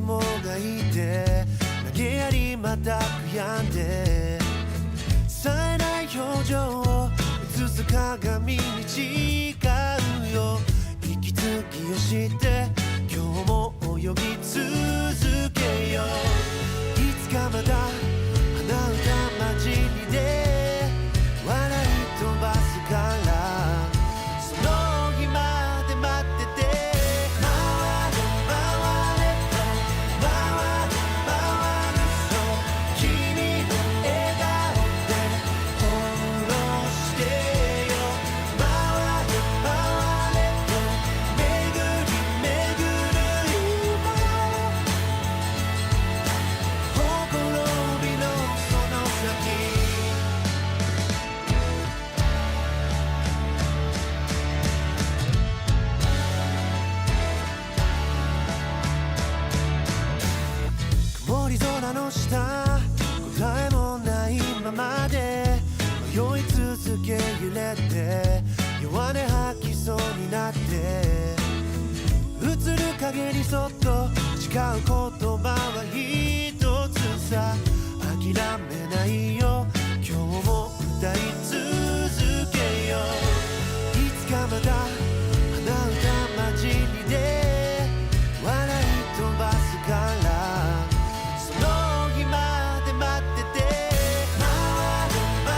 紐がいて投げやりまた悔やんで冴えない表情を映す鏡に違うよ息継ぎをして今日も泳ぎ続けよういつかまた花歌街にね笑い飛ばすからその日まで待ってて曇り空の下答えもままで迷い続け揺れて弱音吐きそうになって映る影にそっと誓う言葉は一つさ諦めないよ今日も歌い続けよういつかまた鼻歌交じりで笑い飛ばすからその日まで待ってて回れ回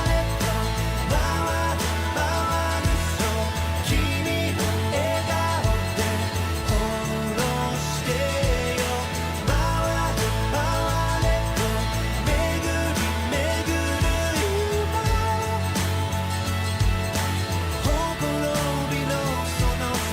れと回れ回るそう君の笑顔で翻弄してよ回れ回れと巡り巡る今ほころびのその先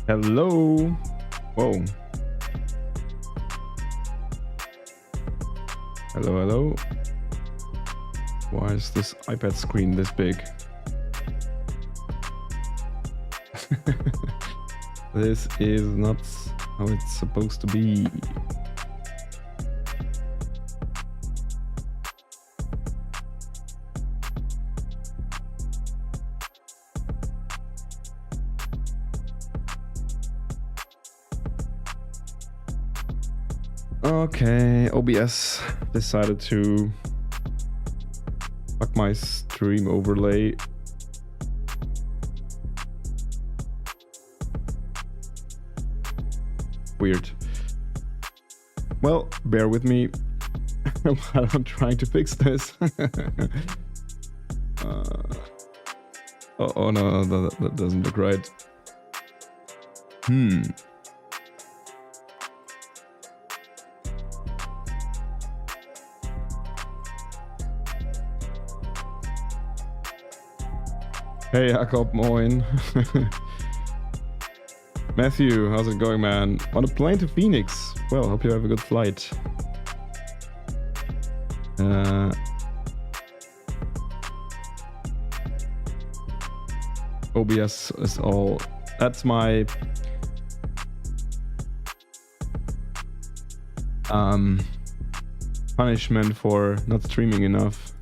Hello. Whoa. Hello, hello. Why is this iPad screen this big? This is not how it's supposed to be. Okay, OBS decided to fuck my stream overlay. Weird. Well, bear with me while I'm trying to fix this. Oh no, that doesn't look right. Hey Jakob, moin. Matthew, how's it going, man? On a plane to Phoenix. Well, hope you have a good flight. OBS is all... That's my... punishment for not streaming enough.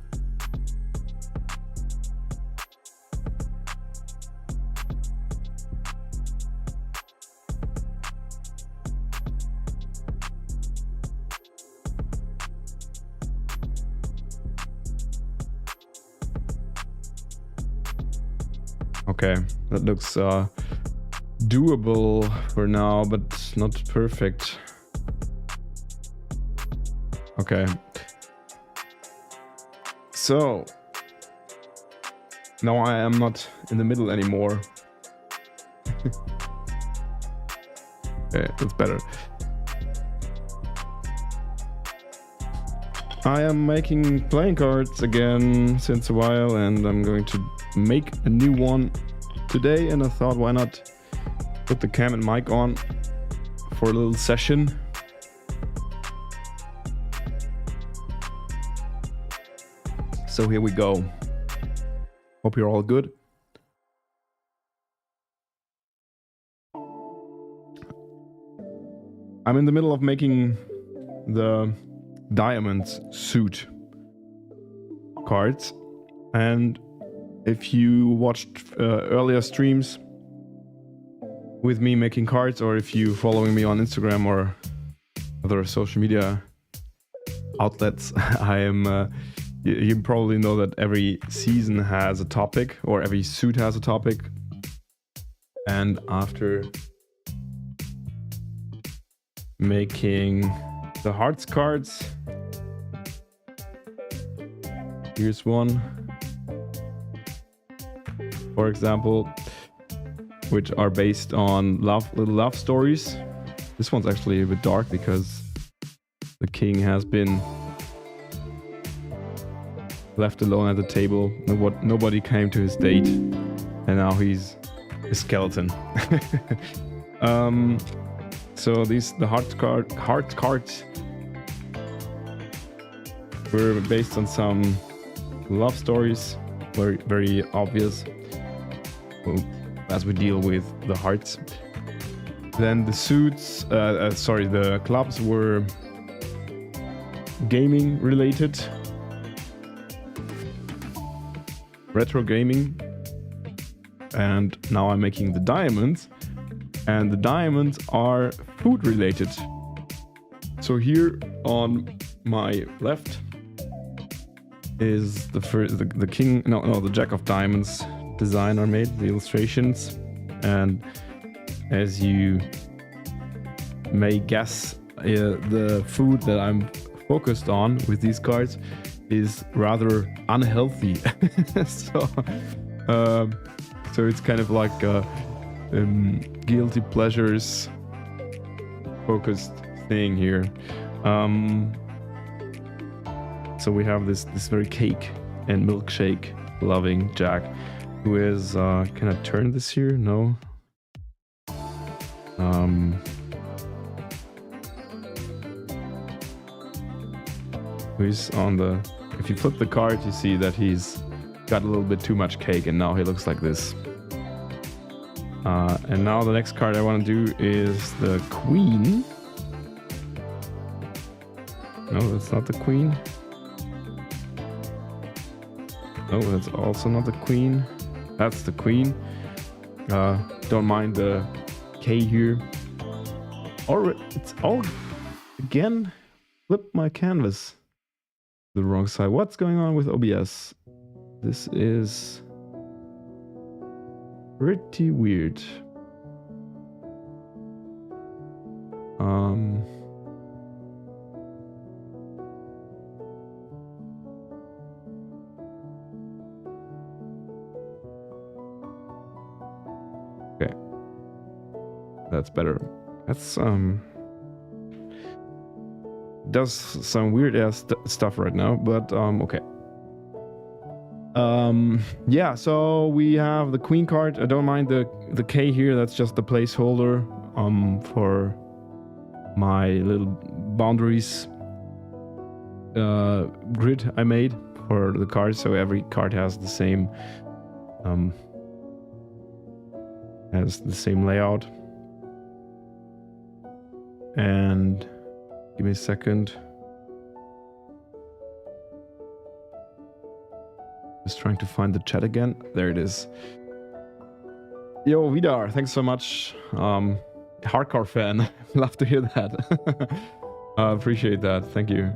Okay, that looks doable for now, but not perfect. Okay. So, now I am not in the middle anymore. Okay, that's better. I am making playing cards again since a while, and I'm going to make a new one today, and I thought, why not put the cam and mic on for a little session. So here we go. Hope you're all good. I'm in the middle of making the diamonds suit cards, and if you watched earlier streams with me making cards, or if you following me on Instagram or other social media outlets, I am you probably know that every season has a topic, or every suit has a topic, and after making the hearts cards, here's one, for example, which are based on little love stories. This one's actually a bit dark because the king has been left alone at the table. Nobody came to his date, and now he's a skeleton. So the heart cards were based on some love stories, very obvious, as we deal with the hearts. Then the suits, the clubs were gaming related, retro gaming, and now I'm making the diamonds, and the diamonds are food related. So here on my left is the king, the Jack of Diamonds design I made, the illustrations, and as you may guess, the food that I'm focused on with these cards is rather unhealthy. So it's kind of like guilty pleasures focused thing here. So we have this very cake and milkshake loving Jack, who is can I turn this here? No. Who's on the, if you flip the card, you see that he's got a little bit too much cake, and now he looks like this. And now the next card I want to do is the Queen. No, that's not the Queen. No, that's also not the Queen. That's the Queen. Don't mind the K here. Or it's all again. Flip my canvas the wrong side. What's going on with OBS? This is pretty weird. Okay, that's better. That's does some weird ass stuff right now, but okay. Yeah, so we have the Queen card. I don't mind the K here. That's just the placeholder for my little boundaries grid I made for the cards. So every card has the same layout. And give me a second. Just trying to find the chat again. There it is. Yo, Vidar, thanks so much. Hardcore fan. Love to hear that. Appreciate that. Thank you.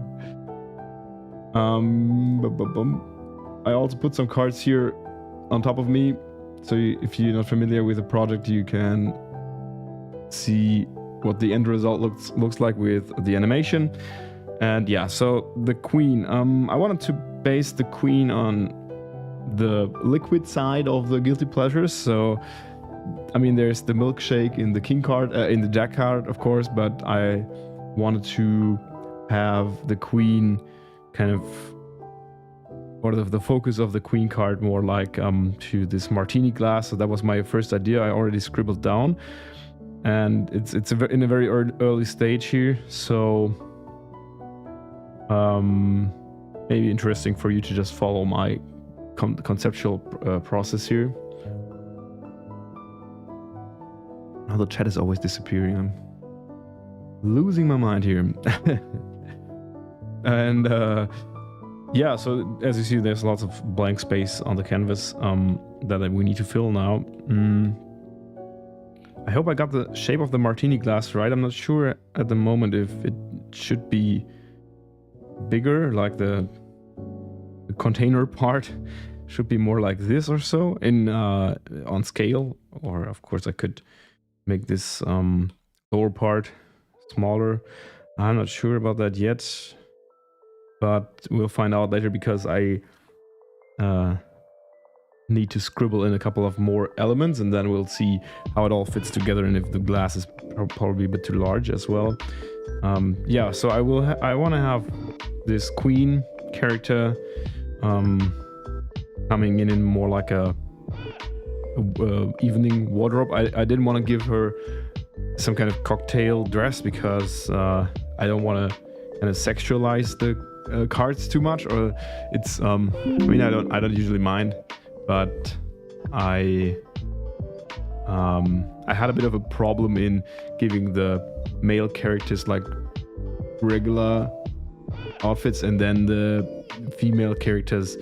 I also put some cards here on top of me. So if you're not familiar with the project, you can see what the end result looks like with the animation. And yeah, so the Queen. I wanted to base the Queen on the liquid side of the guilty pleasures. So I mean, there's the milkshake in the King card, in the Jack card, of course, but I wanted to have the Queen kind of, or the focus of the Queen card more like to this martini glass. So that was my first idea. I already scribbled down, and it's in a very early stage here. So maybe interesting for you to just follow my conceptual process here. Oh, the chat is always disappearing. I'm losing my mind here. And yeah, so as you see, there's lots of blank space on the canvas that we need to fill now. I hope I got the shape of the martini glass right. I'm not sure at the moment if it should be bigger, like the container part should be more like this or so in on scale, or of course I could make this lower part smaller. I'm not sure about that yet, but we'll find out later, because I need to scribble in a couple of more elements, and then we'll see how it all fits together, and if the glass is probably a bit too large as well. Yeah, so I want to have this queen character coming in more like a evening wardrobe. I didn't want to give her some kind of cocktail dress, because I don't want to kind of sexualize the cards too much, or it's I mean, I don't usually mind, but I had a bit of a problem in giving the male characters like regular outfits, and then the female characters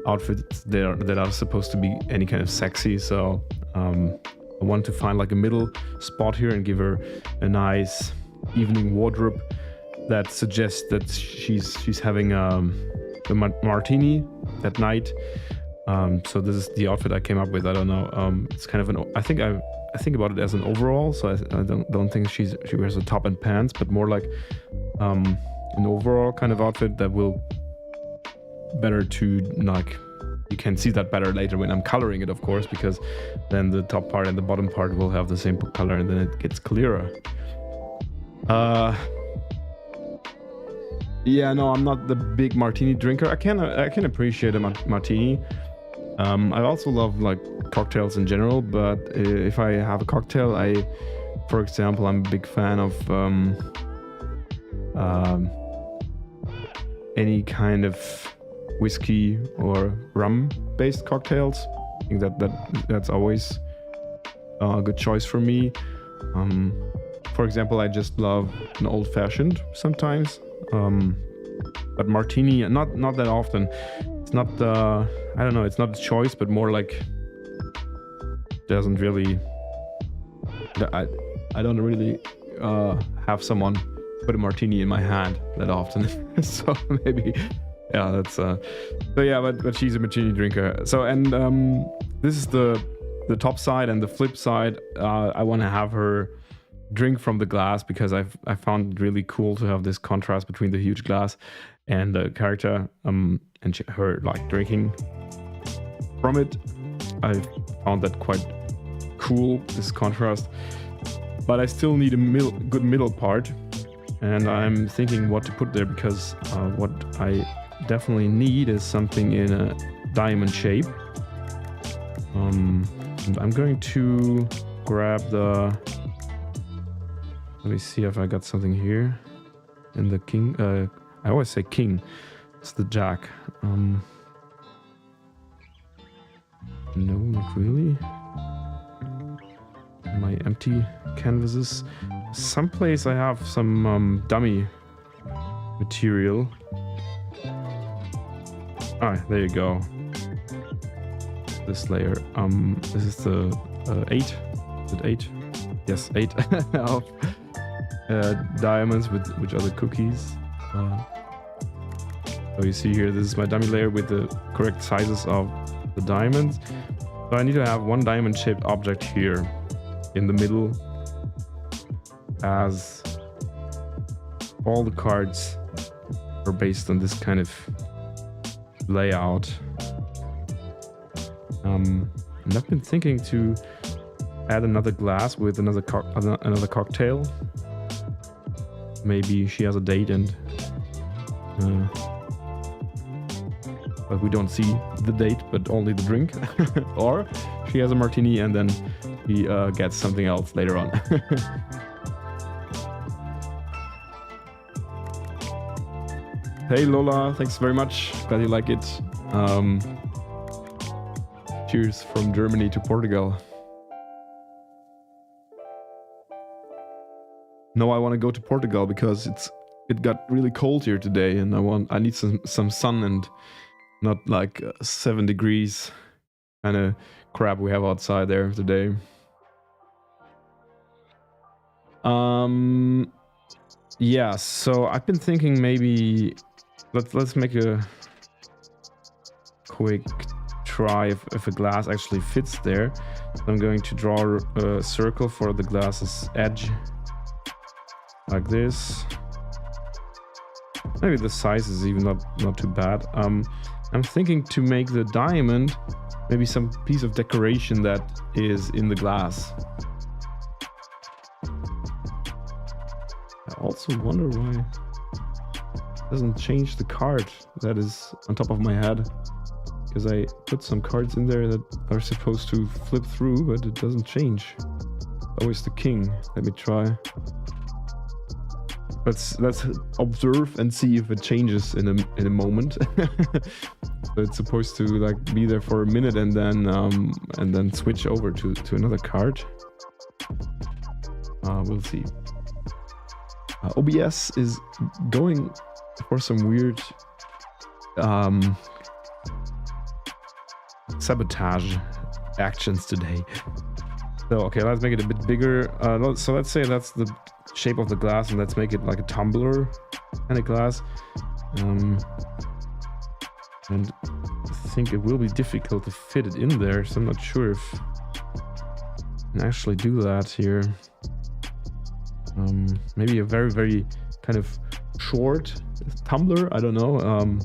outfits that are supposed to be any kind of sexy. So I want to find like a middle spot here and give her a nice evening wardrobe that suggests that she's having a martini that night. So this is the outfit I came up with. I don't know. It's kind of an. I think about it as an overall. So I don't think she wears a top and pants, but more like an overall kind of outfit that will better to, like, you can see that better later when I'm coloring it, of course, because then the top part and the bottom part will have the same color, and then it gets clearer. Yeah, no, I'm not the big martini drinker. I can appreciate a martini. I also love like cocktails in general, but if I have a cocktail, for example, I'm a big fan of any kind of whiskey or rum based cocktails. I think that's always a good choice for me. For example, I just love an old fashioned sometimes, but martini not that often. It's not I don't know, it's not a choice, but more like doesn't really, I don't really have someone put a martini in my hand that often. So maybe, yeah, that's so yeah, but she's a martini drinker. So, and this is the top side, and the flip side, I want to have her drink from the glass, because I found it really cool to have this contrast between the huge glass and the character, and her like drinking from it. I found that quite cool, this contrast, but I still need a good middle part, and I'm thinking what to put there, because what I definitely need is something in a diamond shape. And I'm going to grab the, let me see if I got something here in the king. I always say king, it's the jack. No, not really. My empty canvases. Someplace I have some dummy material. Ah, there you go. This layer. This is the 8. Is it 8? Yes, 8 of diamonds with which are the cookies. So you see here, this is my dummy layer with the correct sizes of the diamonds. So I need to have one diamond shaped object here in the middle, as all the cards are based on this kind of layout. And I've been thinking to add another glass with another cocktail. Maybe she has a date and but we don't see the date, but only the drink. Or she has a martini and then he gets something else later on. Hey Lola, thanks very much. Glad you like it. Cheers from Germany to Portugal. No, I want to go to Portugal because it got really cold here today, and I need some sun and not like 7 degrees kind of crap we have outside there today. Yeah, so I've been thinking maybe let's make a quick try if a glass actually fits there. So I'm going to draw a circle for the glass's edge. Like this. Maybe the size is even not too bad. I'm thinking to make the diamond maybe some piece of decoration that is in the glass. I also wonder why it doesn't change the card that is on top of my head. Because I put some cards in there that are supposed to flip through, but it doesn't change. Always the king. Let me try. Let's observe and see if it changes in a moment. So it's supposed to like be there for a minute and then switch over to another card. We'll see. OBS is going for some weird sabotage actions today. So okay, let's make it a bit bigger. So let's say that's the shape of the glass, and let's make it like a tumbler kind of glass. And I think it will be difficult to fit it in there, so I'm not sure if I can actually do that here. Maybe a very, very kind of short tumbler, I don't know.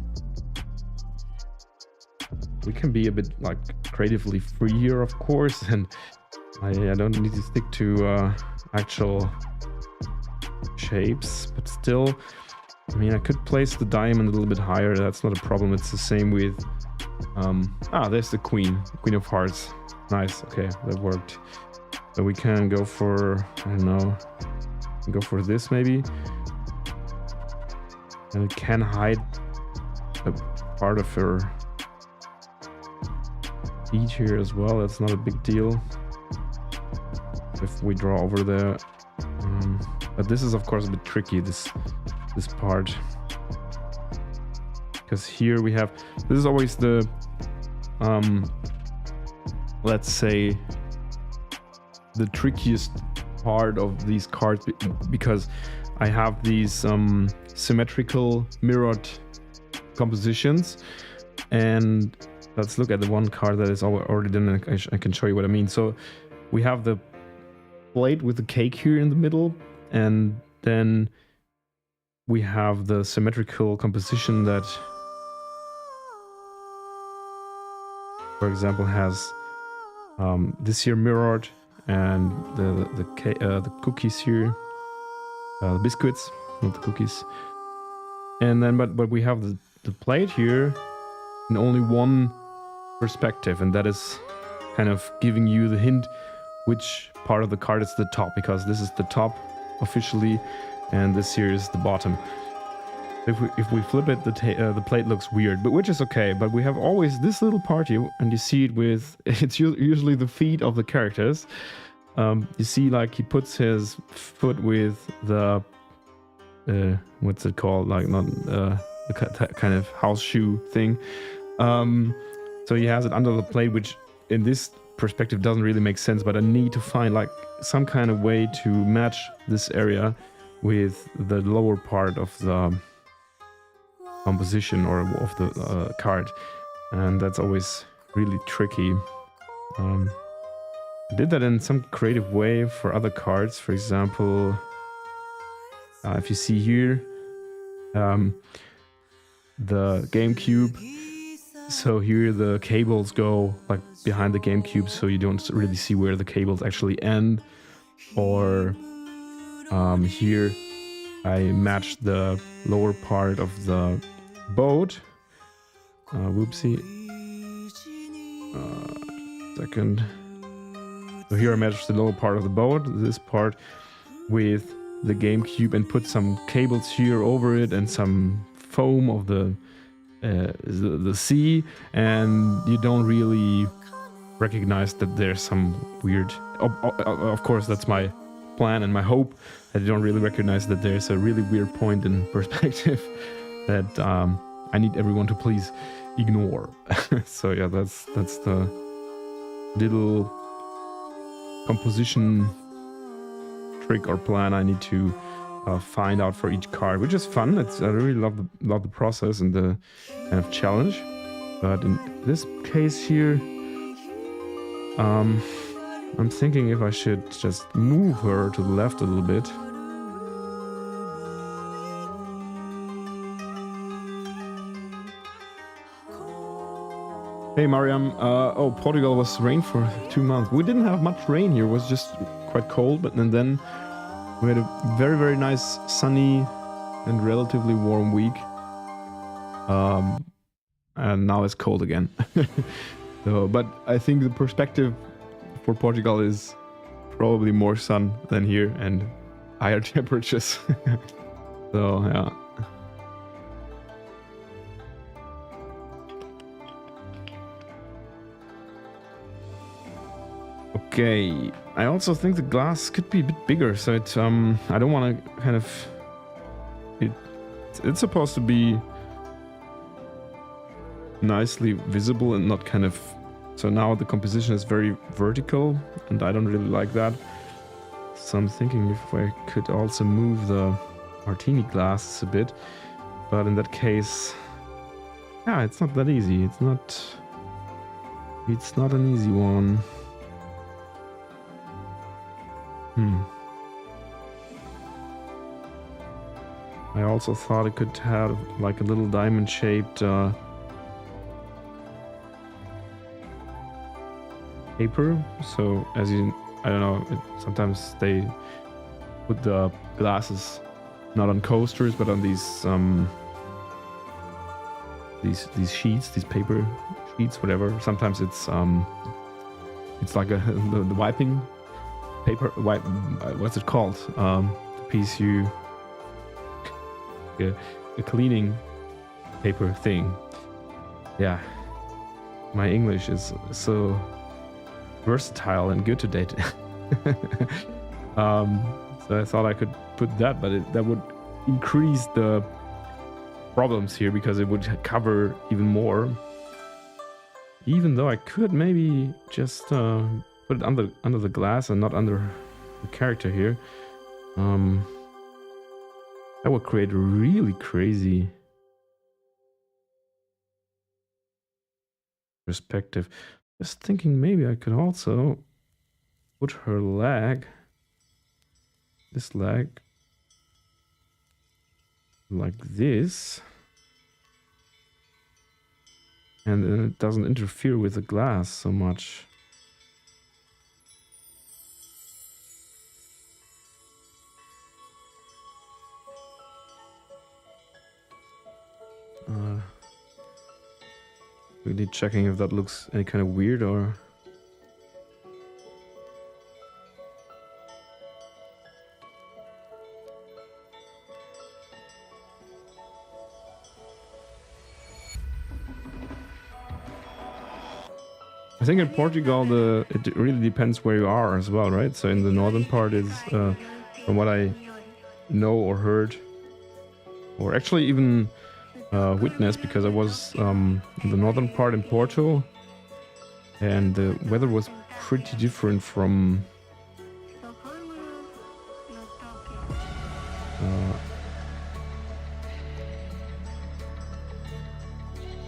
We can be a bit like creatively free here, of course, and I don't need to stick to actual shapes, but still, I mean, I could place the diamond a little bit higher. That's not a problem. It's the same with there's the queen of hearts. Nice. Okay, that worked. So we can go for, I don't know, go for this maybe, and it can hide a part of her feet here as well. That's not a big deal if we draw over there. But this is of course a bit tricky, this part, because here we have, this is always the let's say the trickiest part of these cards, because I have these symmetrical mirrored compositions. And let's look at the one card that is already done, and I can show you what I mean. So we have the plate with the cake here in the middle, and then we have the symmetrical composition that, for example, has this here mirrored, and the cookies here, the biscuits, not the cookies. And then but we have the plate here in only one perspective, and that is kind of giving you the hint which part of the card is the top, because this is the top officially and this here is the bottom. If we flip it, the plate looks weird, but which is okay. But we have always this little part here, and you see it with, it's usually the feet of the characters. You see, like, he puts his foot with the what's it called, like, not the kind of house shoe thing. So he has it under the plate, which in this perspective doesn't really make sense, but I need to find like some kind of way to match this area with the lower part of the composition or of the card, and that's always really tricky. I did that in some creative way for other cards. For example, if you see here, the GameCube, so here the cables go like behind the GameCube, so you don't really see where the cables actually end. Or here I matched the lower part of the boat. Whoopsie. Second. So here I matched the lower part of the boat, this part, with the GameCube, and put some cables here over it and some foam of the sea, and you don't really recognize that there's some weird... Of course, that's my plan and my hope. I don't really recognize that there's a really weird point in perspective that I need everyone to please ignore. So yeah, that's the little composition trick or plan I need to find out for each card, which is fun. I really love the process and the kind of challenge. But in this case here, I'm thinking if I should just move her to the left a little bit. Hey Mariam, oh, Portugal was rain for 2 months. We didn't have much rain here, it was just quite cold, but then we had a very, very nice sunny and relatively warm week. And now it's cold again. So, but I think the perspective for Portugal is probably more sun than here and higher temperatures. So, yeah. Okay, I also think the glass could be a bit bigger, so it I don't want to kind of it's supposed to be nicely visible and not kind of, so now the composition is very vertical and I don't really like that. So I'm thinking if I could also move the martini glasses a bit, but in that case, yeah, it's not that easy. It's not an easy one. I also thought it could have like a little diamond-shaped paper. So as you, I don't know, sometimes they put the glasses not on coasters but on these sheets, these paper sheets, whatever. Sometimes it's like the wiping paper, what's it called? The piece you, a cleaning paper thing. Yeah, my English is so versatile and good today. So I thought I could put that, but that would increase the problems here because it would cover even more. Even though I could maybe just put it under the glass and not under the character here. That would create a really crazy perspective. Just thinking maybe I could also put her leg, this leg, like this. And then it doesn't interfere with the glass so much. Really checking if that looks any kind of weird or... I think in Portugal it really depends where you are as well, right? So in the northern part is, from what I know or heard, or actually even witnessed, because I was in the northern part in Porto, and the weather was pretty different from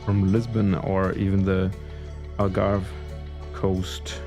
Lisbon or even the Algarve coast.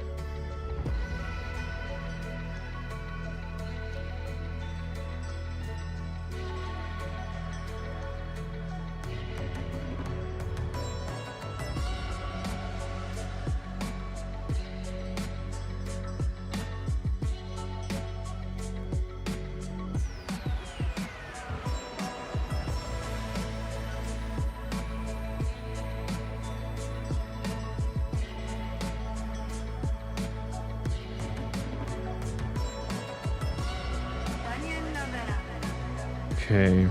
Okay,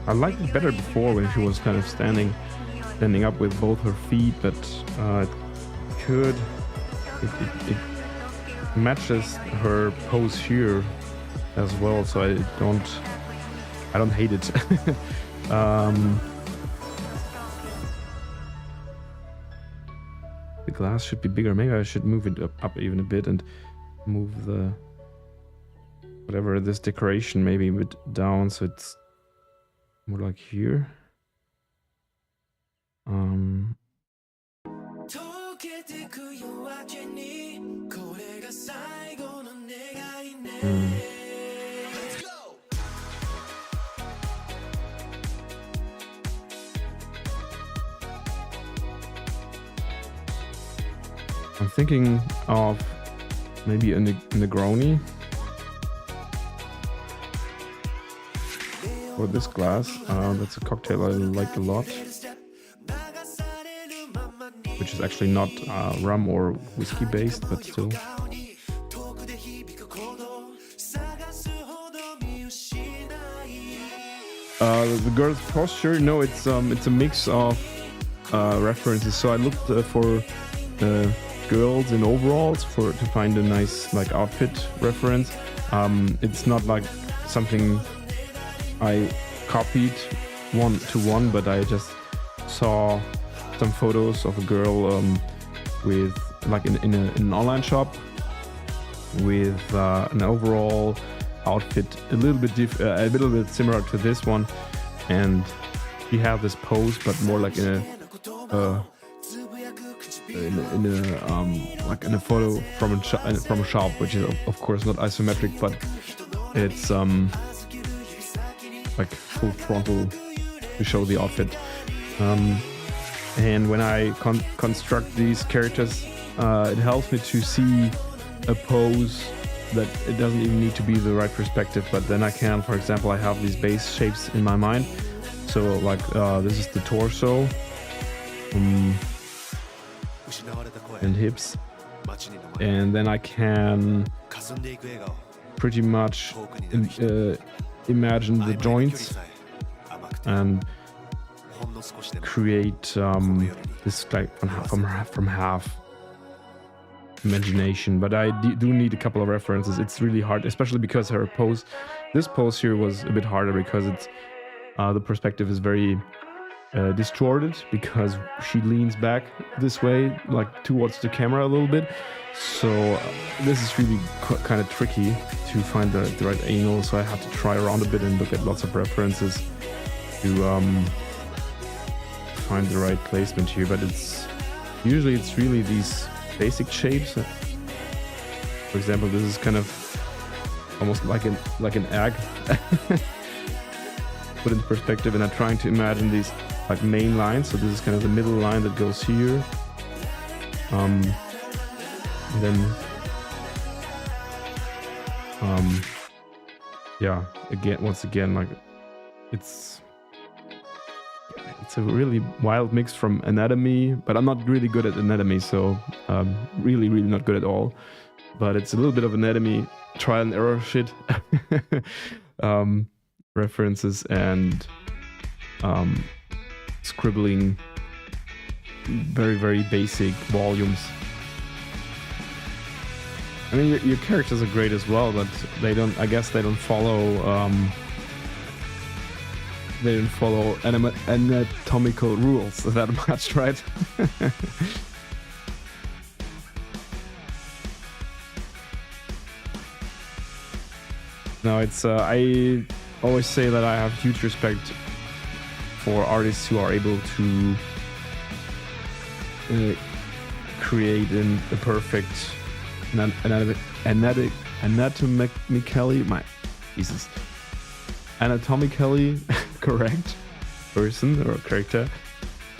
I liked it better before when she was kind of standing up with both her feet, but it could it matches her pose here as well, so I don't hate it. The glass should be bigger. Maybe I should move it up even a bit and move the whatever this decoration maybe a bit down so it's more like here. I'm thinking of maybe a Negroni for this glass. That's a cocktail I like a lot, which is actually not rum or whiskey based, but still. The girl's posture, no, it's a mix of references. So I looked for girls in overalls to find a nice like outfit reference. It's not like something I copied one to one, but I just saw some photos of a girl with like in an online shop with an overall outfit a little bit similar to this one, and she had this pose but more like in a photo from a shop, which is of course not isometric, but it's like full frontal to show the outfit. And when I construct these characters, it helps me to see a pose that it doesn't even need to be the right perspective, but then I can, for example, I have these base shapes in my mind. So like this is the torso and hips, and then I can pretty much imagine the joints and create this like from half imagination. But I do need a couple of references. It's really hard, especially because her pose, this pose here was a bit harder because it's the perspective is very distorted because she leans back this way, like towards the camera a little bit. So this is really kind of tricky to find the right angle. So I had to try around a bit and look at lots of references to find the right placement here. But it's really these basic shapes. For example, this is kind of almost like an egg put into perspective, and I'm trying to imagine these like main lines. So this is kind of the middle line that goes here. And then yeah, once again, like it's a really wild mix from anatomy, but I'm not really good at anatomy, so really not good at all. But it's a little bit of anatomy, trial and error shit, references and scribbling very basic volumes. I mean, your characters are great as well, but they don't follow anatomical rules that much, right? No, it's I always say that I have huge respect for artists who are able to create in a perfect anatomically correct person or character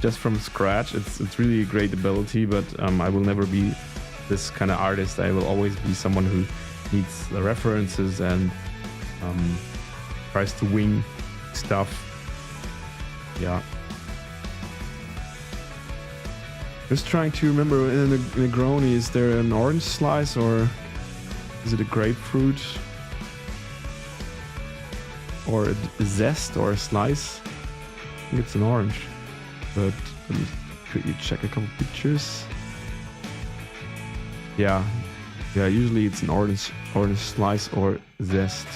just from scratch. It's really a great ability, but I will never be this kind of artist. I will always be someone who needs the references and tries to wing stuff. Yeah. Just trying to remember, in a Negroni, is there an orange slice or is it a grapefruit? Or a zest or a slice? I think it's an orange. But let me quickly check a couple pictures. yeah, usually it's an orange slice or zest.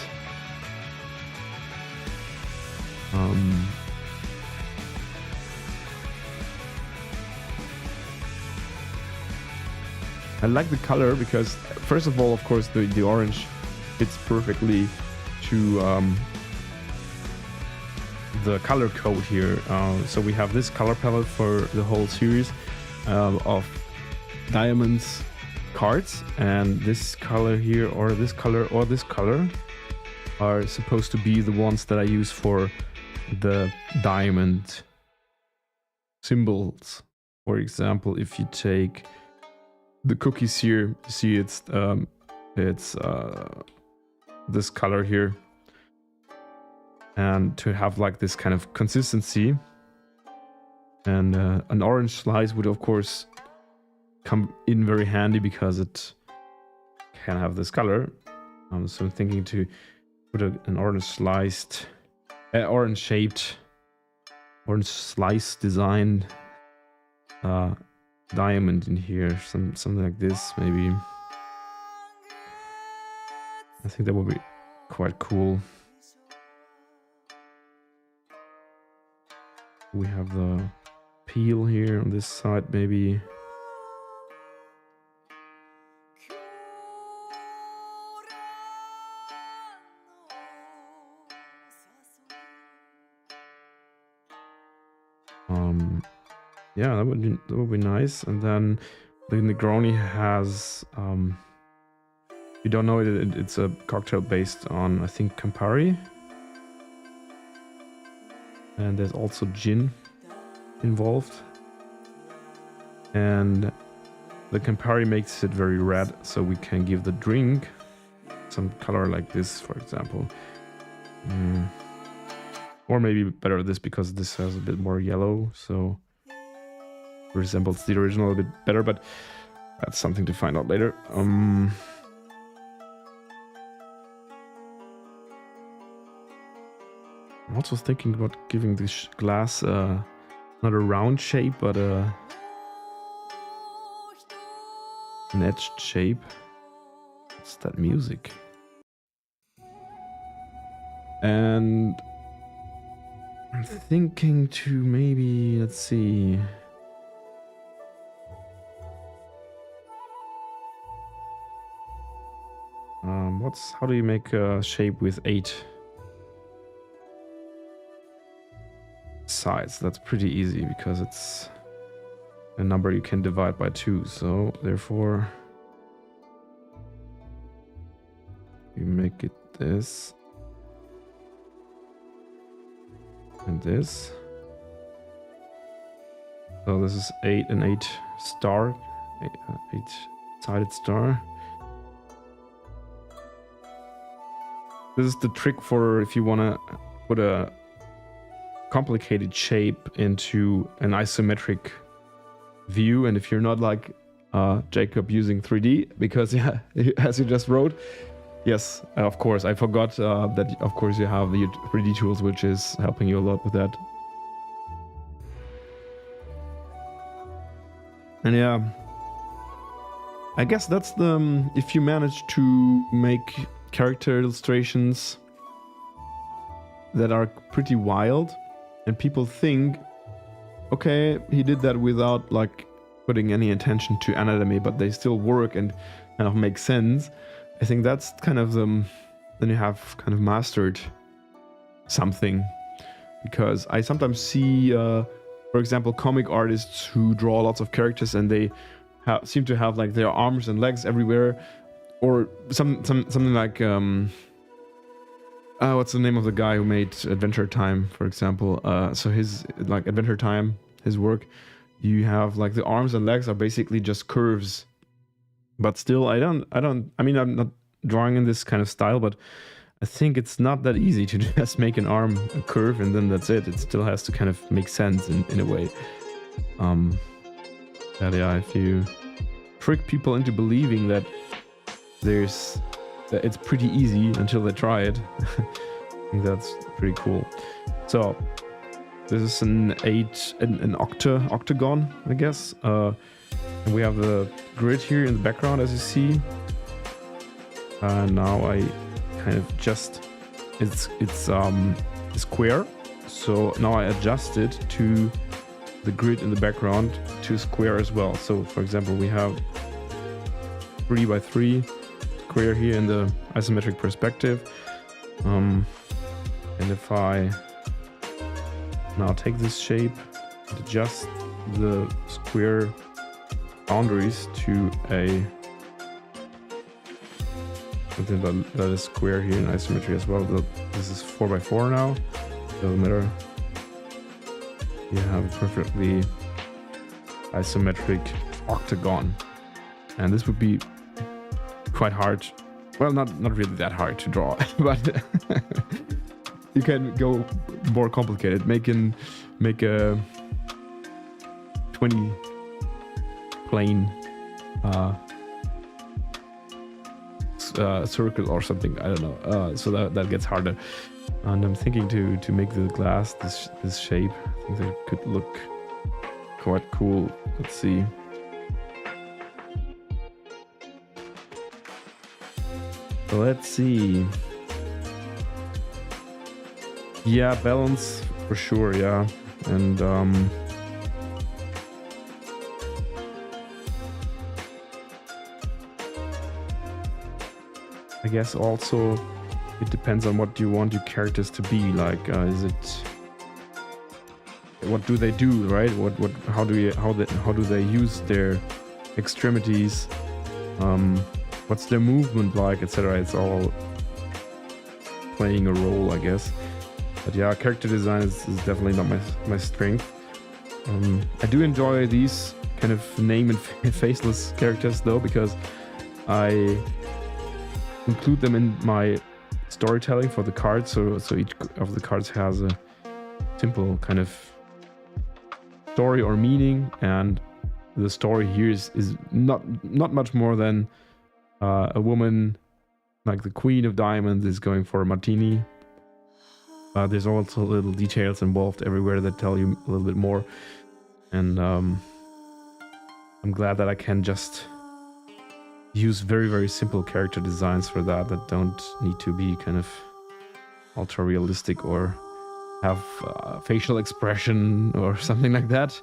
I like the color because, first of all, of course, the orange fits perfectly to the color code here. So we have this color palette for the whole series of diamonds cards, and this color here, or this color, or this color, are supposed to be the ones that I use for the diamond symbols. For example, if you take the cookies here, you see it's this color here, and to have like this kind of consistency, and an orange slice would of course come in very handy because it can have this color. So I'm thinking to put an orange sliced, orange shaped, orange slice designed diamond in here, something like this maybe. I think that would be quite cool. We have the peel here on this side maybe. Yeah, that would be nice. And then the Negroni has, if you don't know it, it's a cocktail based on, I think, Campari. And there's also gin involved. And the Campari makes it very red, so we can give the drink some color like this, for example. Or maybe better this, because this has a bit more yellow, so resembles the original a bit better, but that's something to find out later. I'm also thinking about giving this glass not a round shape, but an edged shape. What's that music? And I'm thinking to maybe, let's see. How do you make a shape with 8 sides? That's pretty easy because it's a number you can divide by 2. So therefore, you make it this and this. So this is 8 and 8 star, 8-sided star. This is the trick for if you want to put a complicated shape into an isometric view, and if you're not like Jacob using 3D, because yeah, as you just wrote, yes, of course, I forgot that of course you have the 3D tools, which is helping you a lot with that. And yeah, I guess that's the, if you manage to make character illustrations that are pretty wild, and people think, okay, he did that without like putting any attention to anatomy, but they still work and kind of make sense. I think that's kind of then you have kind of mastered something. Because I sometimes see, for example, comic artists who draw lots of characters and they seem to have like their arms and legs everywhere. Or something like, what's the name of the guy who made Adventure Time, for example? So his, like, Adventure Time, his work, you have like the arms and legs are basically just curves. But still, I mean, I'm not drawing in this kind of style, but I think it's not that easy to just make an arm a curve and then that's it. It still has to kind of make sense in a way. Yeah, if you trick people into believing that it's pretty easy until they try it. I think that's pretty cool. So this is an octagon, I guess. And we have the grid here in the background, as you see. Now I kind of just, it's square. So now I adjust it to the grid in the background to square as well. So for example, we have 3 by 3 square here in the isometric perspective. And if I now take this shape and adjust the square boundaries to a something that is square here in isometry as well. This is 4 by 4 now. Doesn't matter. You have a perfectly isometric octagon, and this would be quite hard. Well, not really that hard to draw, but you can go more complicated. Make a 20 plane circle or something. I don't know. So that gets harder. And I'm thinking to make the glass this shape. I think that could look quite cool. Let's see. Let's see. Yeah, balance for sure. Yeah, and I guess also it depends on what you want your characters to be. Like, is it? What do they do, right? How do they use their extremities? What's their movement like, etc. It's all playing a role, I guess. But yeah, character design is definitely not my strength. I do enjoy these kind of name and faceless characters though, because I include them in my storytelling for the cards. So each of the cards has a simple kind of story or meaning, and the story here is not much more than a woman, like the Queen of Diamonds, is going for a martini. There's also little details involved everywhere that tell you a little bit more, and I'm glad that I can just use very simple character designs for that don't need to be kind of ultra realistic or have facial expression or something like that.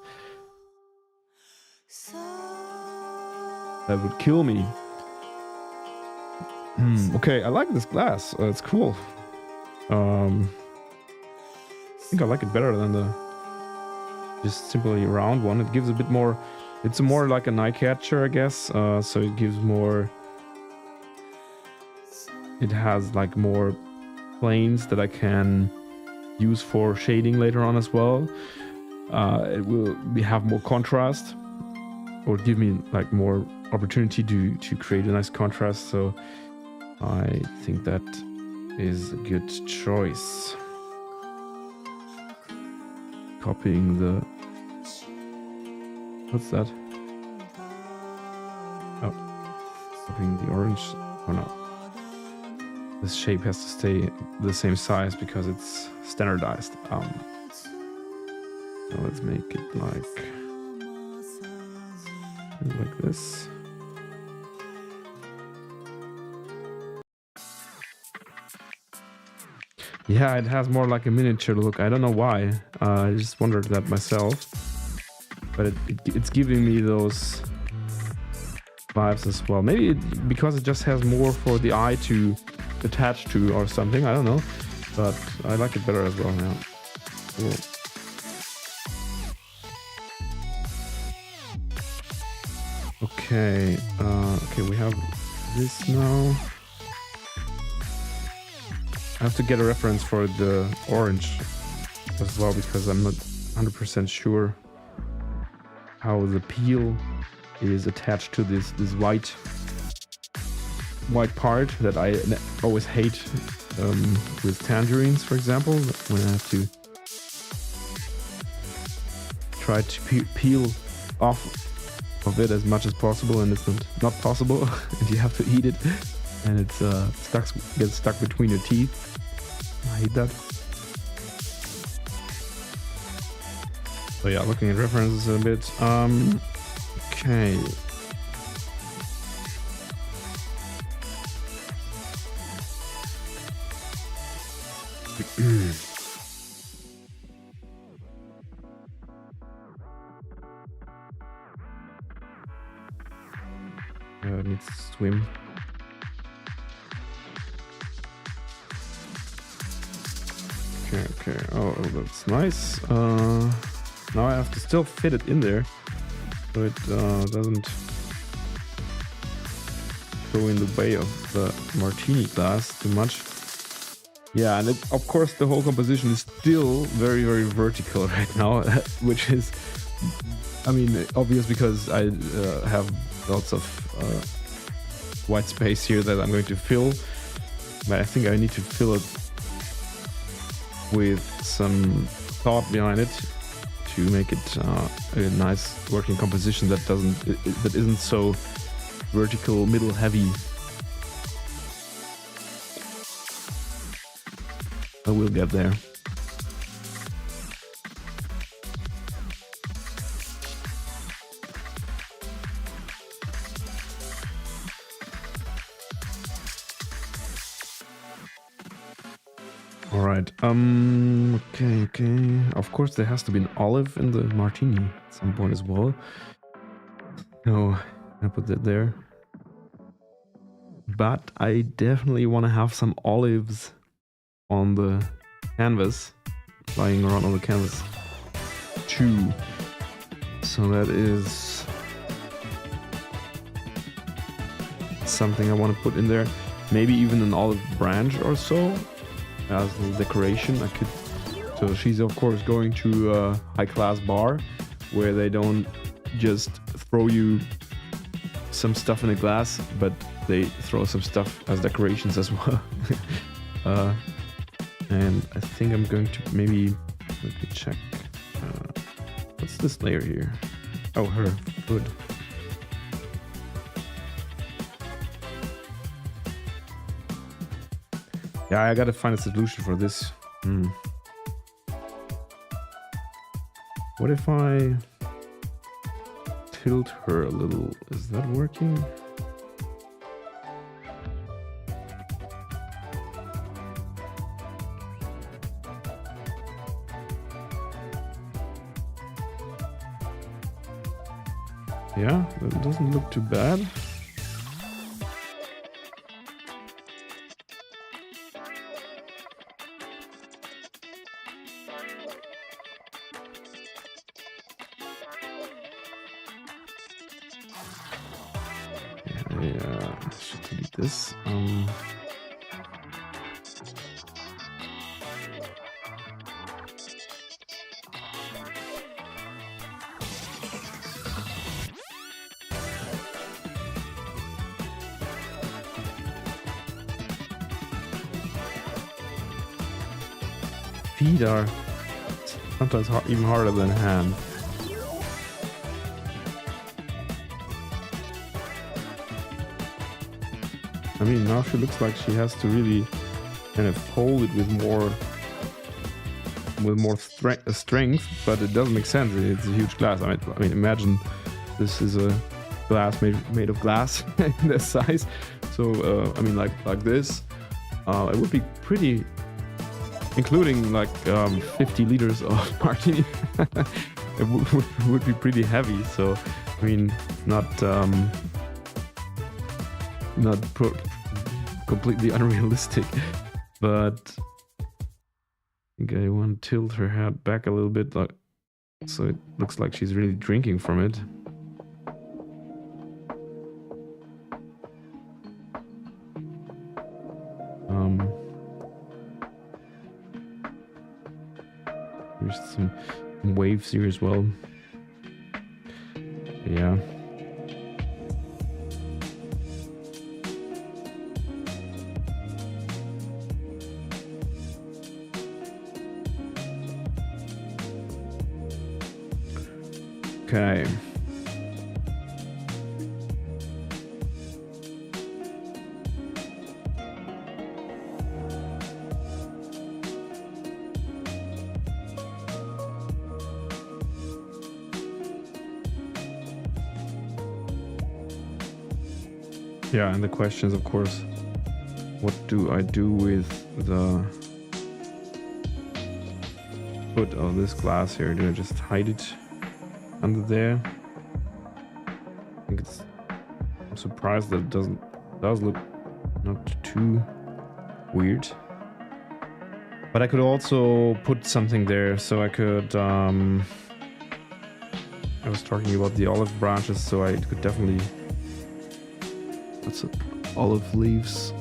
That would kill me. Okay, I like this glass. It's cool. I think I like it better than the just simply round one. It gives a bit more. It's more like an eye catcher, I guess. So it gives more. It has like more planes that I can use for shading later on as well. It will have more contrast, or give me like more opportunity to create a nice contrast. So I think that is a good choice. Copying the... What's that? Oh, copying the orange. Oh no. This shape has to stay the same size because it's standardized. So let's make it like this. Yeah, it has more like a miniature look. I don't know why. I just wondered that myself. But it's giving me those vibes as well. Maybe because it just has more for the eye to attach to or something. I don't know. But I like it better as well now. Cool. Okay. Okay, we have this now. I have to get a reference for the orange as well, because I'm not 100% sure how the peel is attached to this white part that I always hate with tangerines, for example, when I have to try to peel off of it as much as possible, and it's not possible, and you have to eat it, and it's gets stuck between your teeth. I hate that. So yeah, looking at references a bit. Okay. It needs to swim. Okay. Oh, that's nice. Now I have to still fit it in there, so it doesn't go in the way of the martini glass too much. Yeah, and of course the whole composition is still very, very vertical right now, which is, I mean, obvious because I have lots of white space here that I'm going to fill, but I think I need to fill it with some thought behind it to make it a nice working composition that isn't so vertical, middle heavy. But we'll get there. All right. Okay. Of course, there has to be an olive in the martini at some point as well. No, I put that there. But I definitely want to have some olives on the canvas, lying around on the canvas too. So that is something I want to put in there. Maybe even an olive branch or so as a decoration. I could. So she's of course going to a high-class bar where they don't just throw you some stuff in a glass, but they throw some stuff as decorations as well. And I think I'm going to maybe, let me check. What's this layer here? Oh, her hood. Yeah, I gotta find a solution for this. What if I tilt her a little? Is that working? Yeah, that doesn't look too bad. Yeah, I should delete this. Feet are sometimes even harder than hand. I mean, now she looks like she has to really kind of hold it with more strength, but it doesn't make sense. It's a huge glass. I mean, imagine this is a glass made of glass in this size. So, I mean, like this, it would be pretty. Including like 50 liters of martini, it would be pretty heavy. So, I mean, not completely unrealistic, but I think I want to tilt her head back a little bit, like so it looks like she's really drinking from it. There's some waves here as well. Yeah. Okay. Yeah, and the question is, of course, what do I do with the foot of this glass here? Do I just hide it under there? I think it's... I'm surprised that it does look not too weird. But I could also put something there, so I could... I was talking about the olive branches, so I could definitely... That's olive leaves.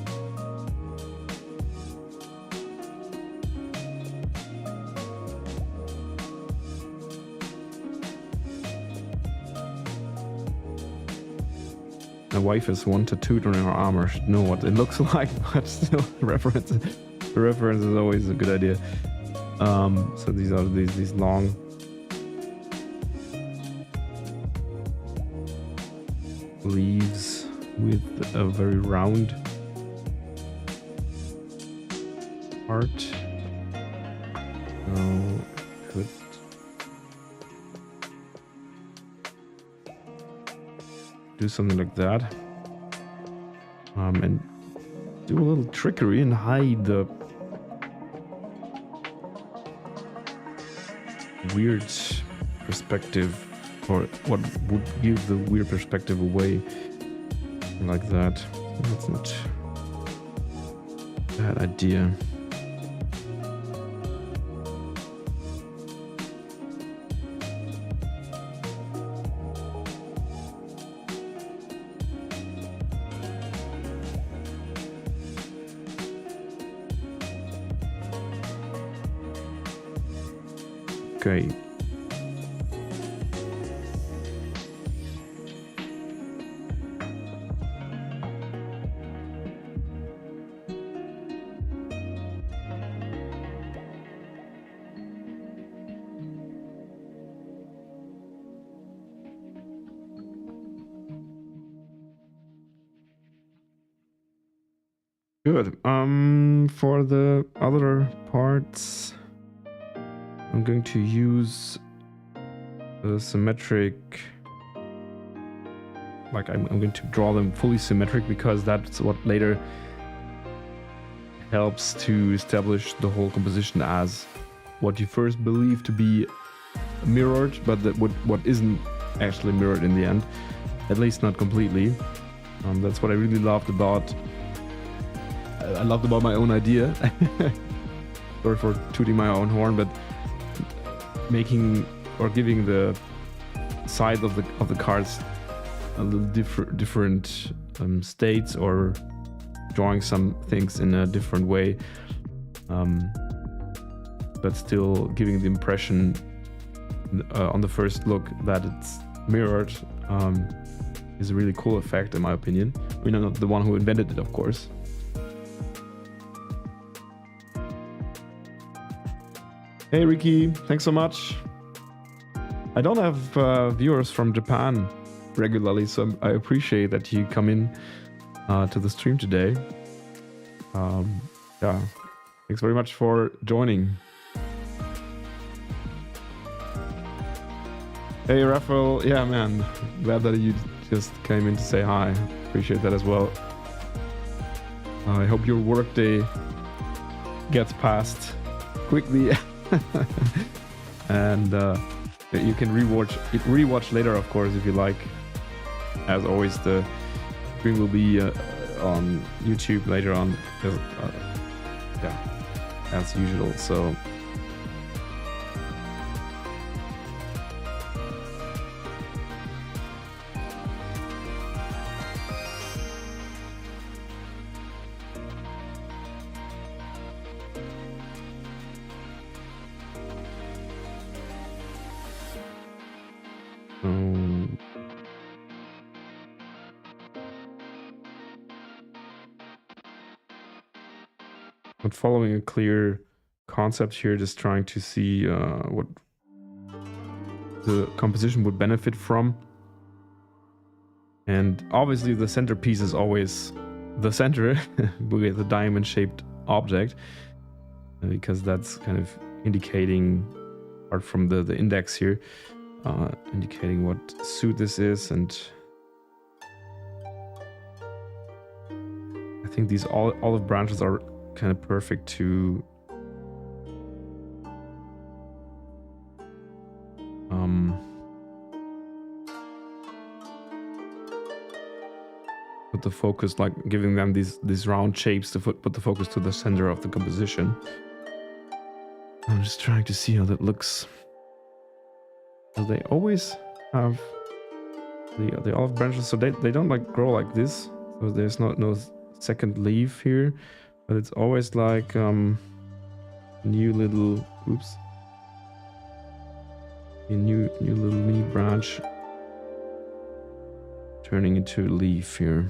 My wife has one tattooed on her arm. I should know what it looks like, but still, the reference is always a good idea. So these are these long leaves with a very round part. So could do something like that, and do a little trickery and hide the weird perspective, or what would give the weird perspective away, like that. That's not a bad idea. Okay. Good. For the other parts, I'm going to use the symmetric, like I'm going to draw them fully symmetric, because that's what later helps to establish the whole composition as what you first believe to be mirrored, but that what isn't actually mirrored in the end, at least not completely. That's what I really loved about my own idea. Sorry for tooting my own horn, but making or giving the size of the cards a little different states, or drawing some things in a different way, but still giving the impression on the first look that it's mirrored, is a really cool effect, in my opinion. I mean, I'm not the one who invented it, of course. Hey Ricky, thanks so much. I don't have viewers from Japan regularly, so I appreciate that you come in to the stream today. Yeah, thanks very much for joining. Hey Raphael, yeah man, glad that you just came in to say hi. Appreciate that as well. I hope your workday gets past quickly. And you can rewatch later, of course, if you like. As always, the stream will be on YouTube later on, yeah, as usual. So following a clear concept here, just trying to see what the composition would benefit from. And obviously the centerpiece is always the center with the diamond-shaped object, because that's kind of indicating, apart from the index here, indicating what suit this is, and think these olive branches are kind of perfect to put the focus, like giving them these round shapes to put the focus to the center of the composition. I'm just trying to see how that looks. So they always have the olive branches, so they don't like grow like this. So there's no second leaf here, but it's always like new little a new little mini branch turning into a leaf here.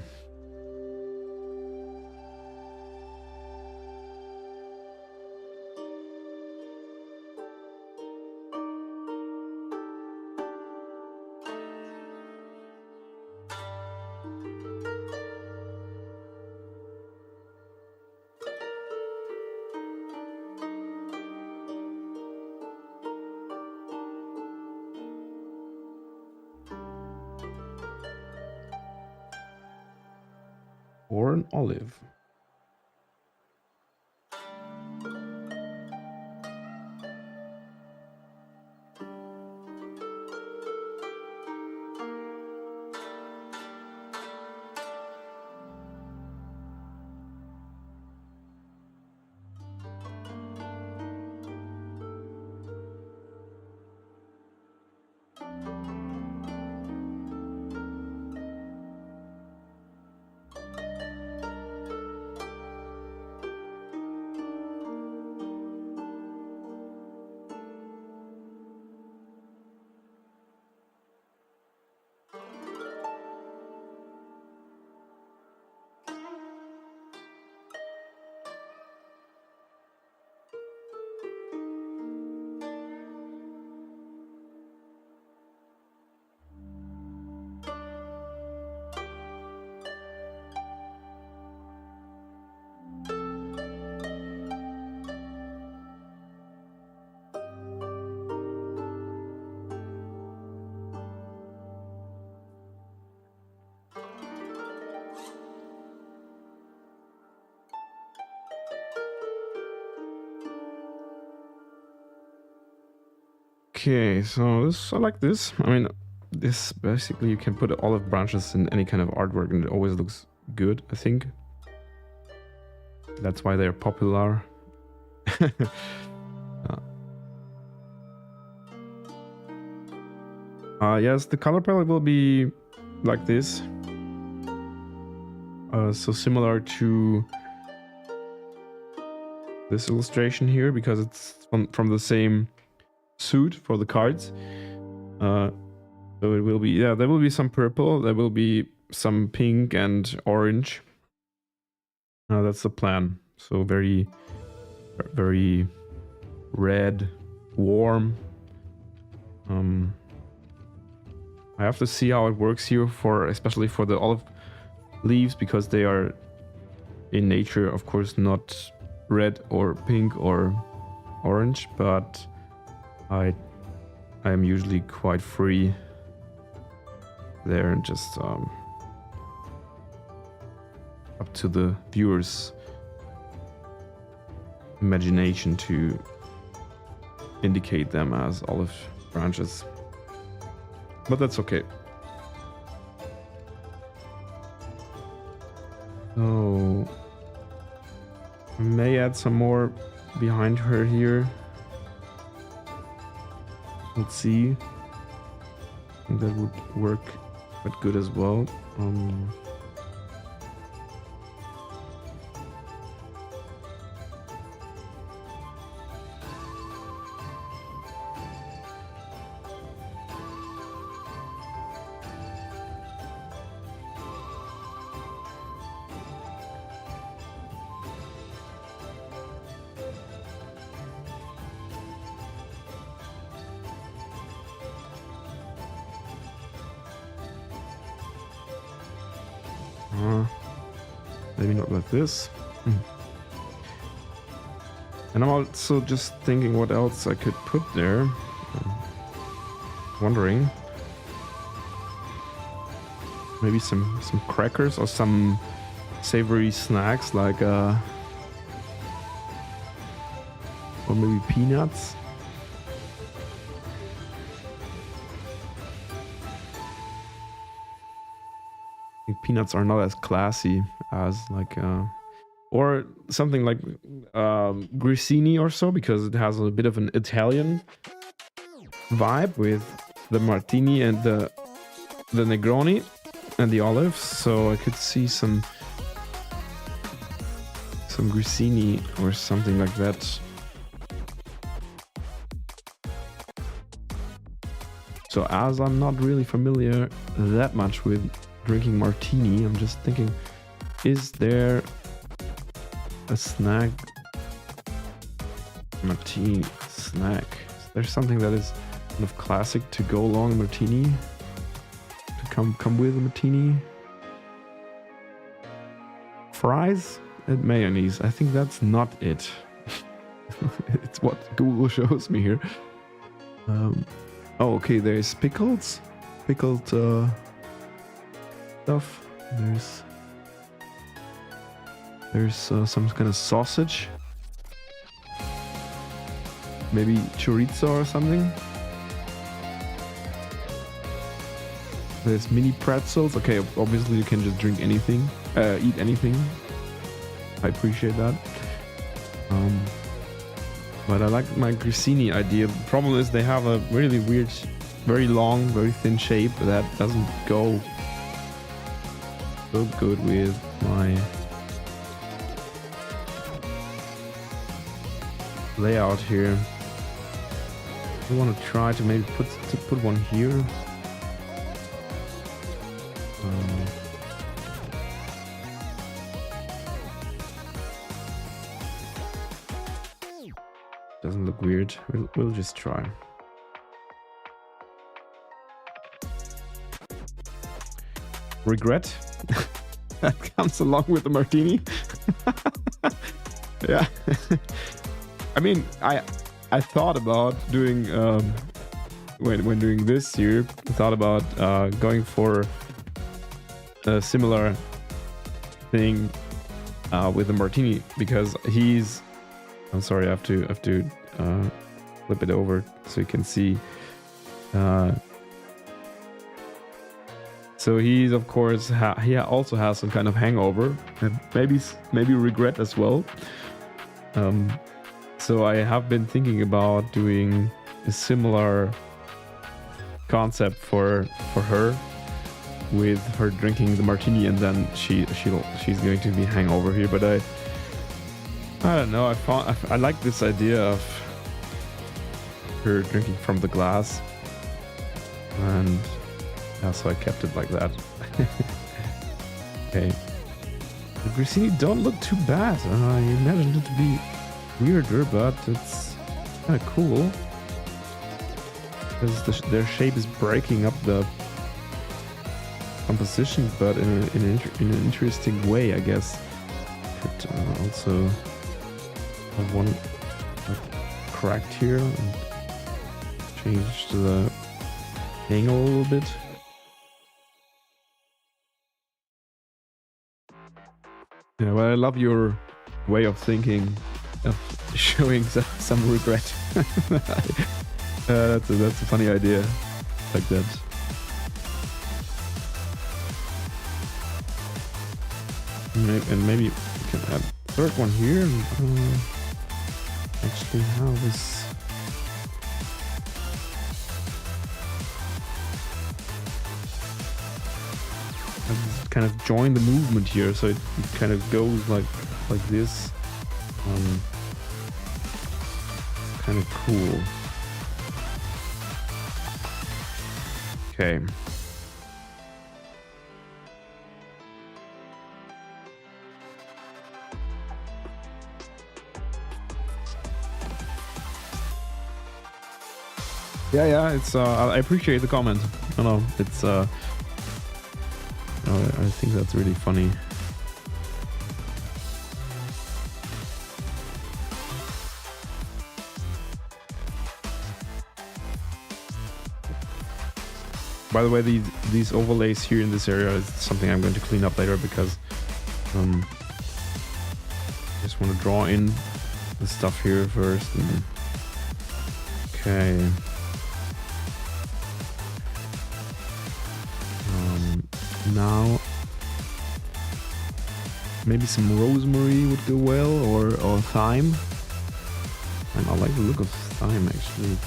Or an olive. Okay, so I like this. I mean, this basically you can put olive branches in any kind of artwork and it always looks good, I think. That's why they're popular. Yes, the color palette will be like this. So similar to this illustration here, because it's from the same suit for the cards. So it will be, yeah, there will be some purple, there will be some pink and orange. That's the plan. So very red, warm. I have to see how it works here, especially for the olive leaves, because they are in nature, of course, not red or pink or orange, but I am usually quite free there and just up to the viewer's imagination to indicate them as olive branches. But that's okay. So I may add some more behind her here. Let's see. I think that would work quite good as well. Maybe not like this. And I'm also just thinking what else I could put there. Wondering. Maybe some crackers or some savory snacks like or maybe peanuts. I think peanuts are not as classy as like or something like grissini or so, because it has a bit of an Italian vibe with the martini and the Negroni and the olives. So I could see some grissini or something like that. So as I'm not really familiar that much with drinking martini, I'm just thinking, is there a snack, martini snack? Is there something that is kind of classic to go along martini? To come with a martini? Fries and mayonnaise. I think that's not it. It's what Google shows me here. Oh, okay, there's pickled stuff. There's some kind of sausage. Maybe chorizo or something. There's mini pretzels. Okay, obviously you can just drink anything, eat anything. I appreciate that. But I like my grissini idea. The problem is they have a really weird, very long, very thin shape that doesn't go so good with my layout here. I want to try to maybe put one here. Doesn't look weird. We'll just try. Regret? That comes along with the martini. Yeah. I mean, I thought about doing when doing this here. I thought about going for a similar thing with the martini, because he's. I'm sorry, I have to flip it over so you can see. So he's, of course, he also has some kind of hangover and maybe regret as well. So I have been thinking about doing a similar concept for her, with her drinking the martini, and then she's going to be hangover here. But I don't know. I like this idea of her drinking from the glass, and yeah, so I kept it like that. Okay. The grissini don't look too bad. I imagined it to be weirder, but it's kind of cool because their shape is breaking up the composition, but in an interesting way, I guess. Could also have one cracked here and change the angle a little bit. Yeah, well, I love your way of thinking, of showing some regret. That's a funny idea, like that. And maybe we can add a third one here. Actually, how this. Kind of join the movement here, so it kind of goes like this. Kind of cool. Okay. Yeah, it's I appreciate the comment. No, it's I think that's really funny. By the way, these overlays here in this area is something I'm going to clean up later, because Just want to draw in the stuff here first. And okay. Now maybe some rosemary would go well, or thyme. And I like the look of thyme actually.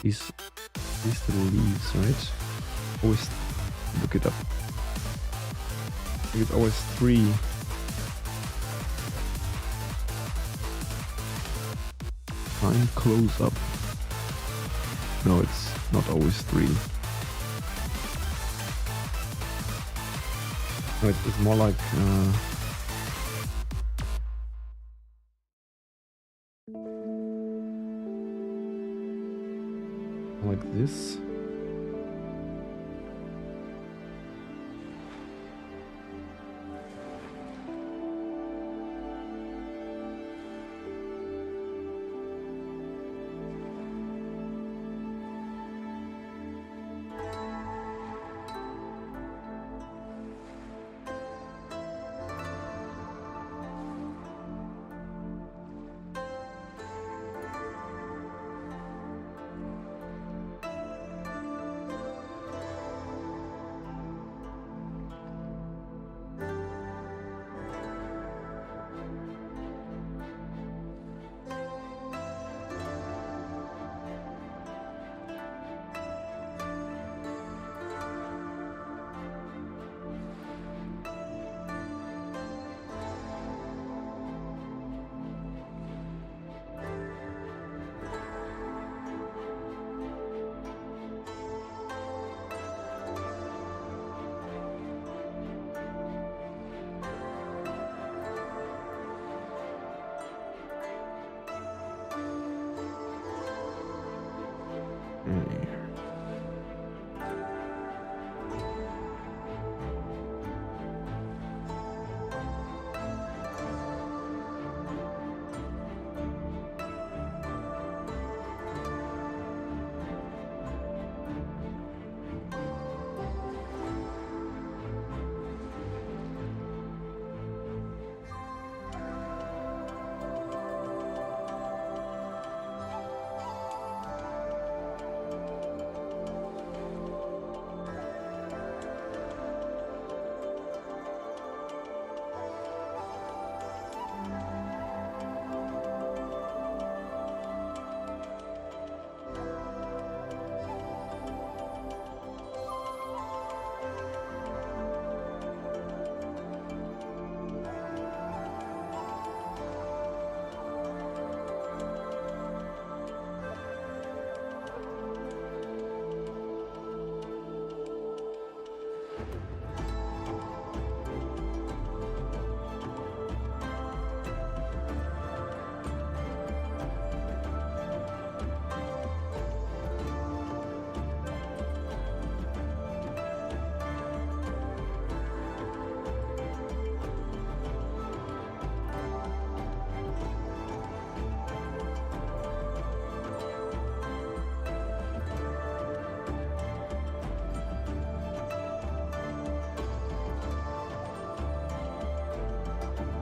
It's these little leaves, right? Always look it up. I think it's always 3. Thyme close up. No, it's not always 3. No, it's more like this.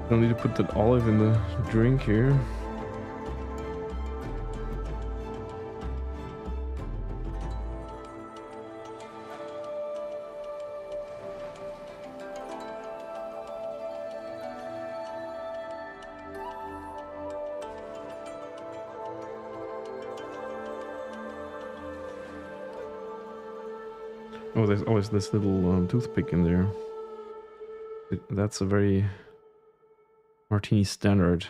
Don't need to put that olive in the drink here. Oh, there's always this little toothpick in there. That's a very martini standard.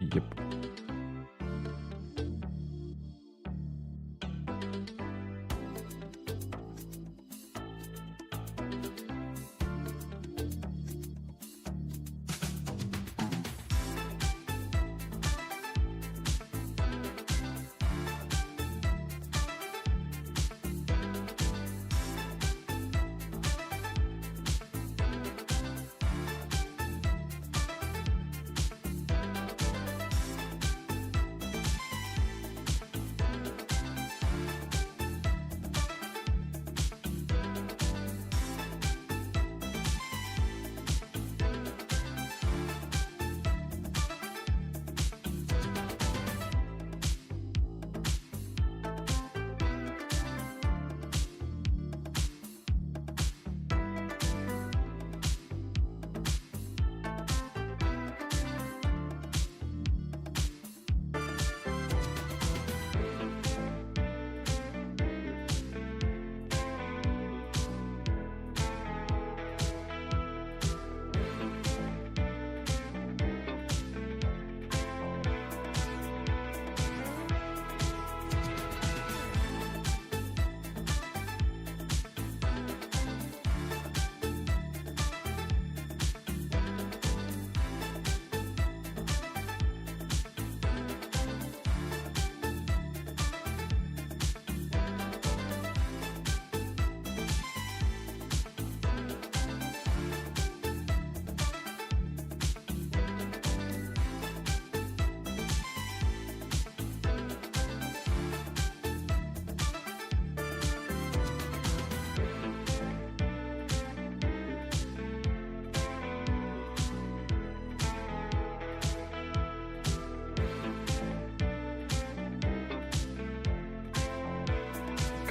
Yep.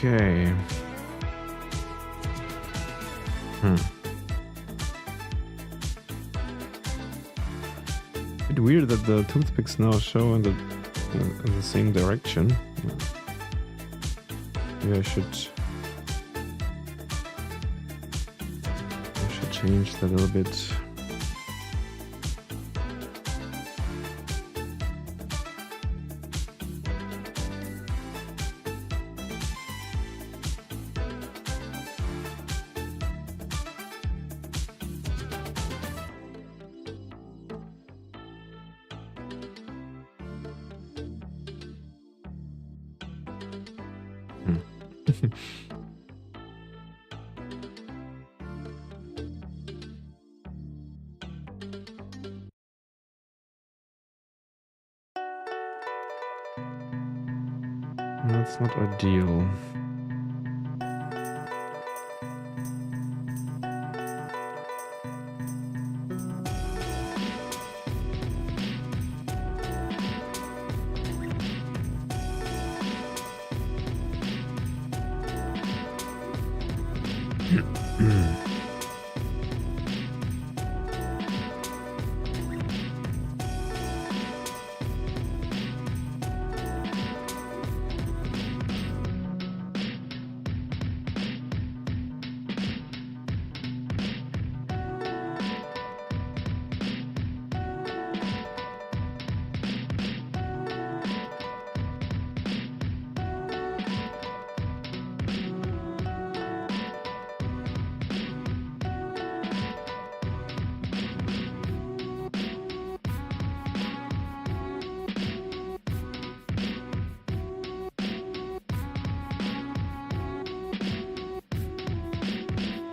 Okay. Bit weird that the toothpicks now show in the same direction. Maybe I should change that a little bit. That's not ideal.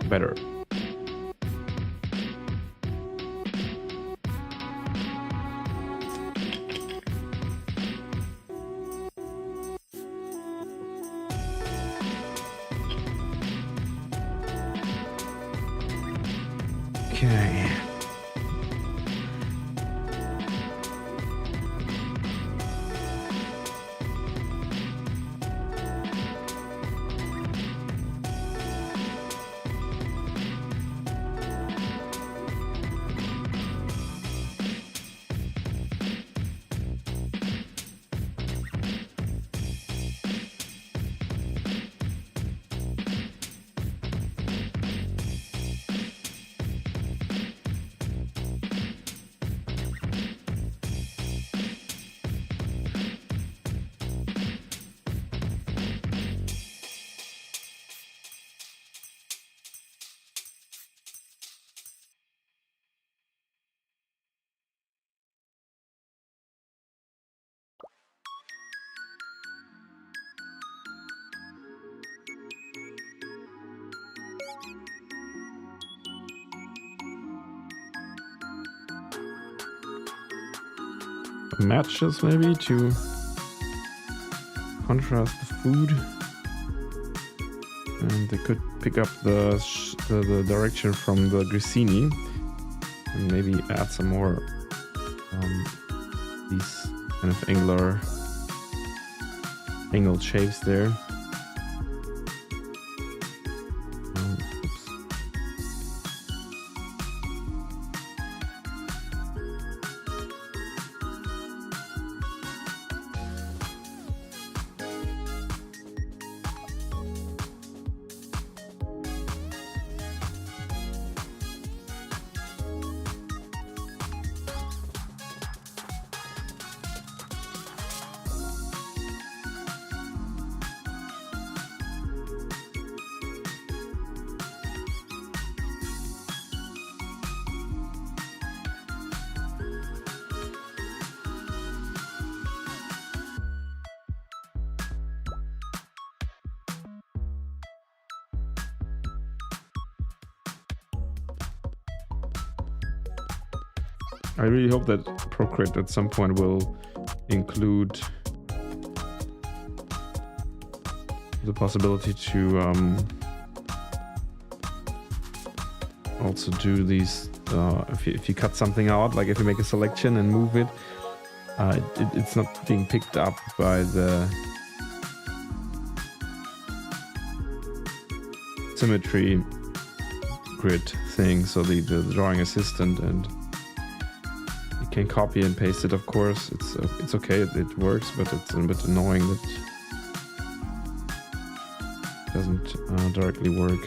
Better. Okay. Matches maybe to contrast the food, and they could pick up the direction from the grissini and maybe add some more these kind of angled shapes there. I really hope that Procreate at some point will include the possibility to also do these, if you cut something out, like if you make a selection and move it, it's not being picked up by the symmetry grid thing, so the drawing assistant, and you can copy and paste it. Of course, it's okay, it works, but it's a bit annoying that it doesn't directly work.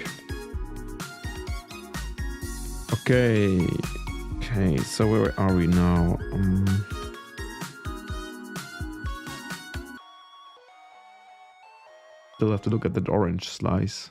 Okay, so where are we now? Still have to look at that orange slice.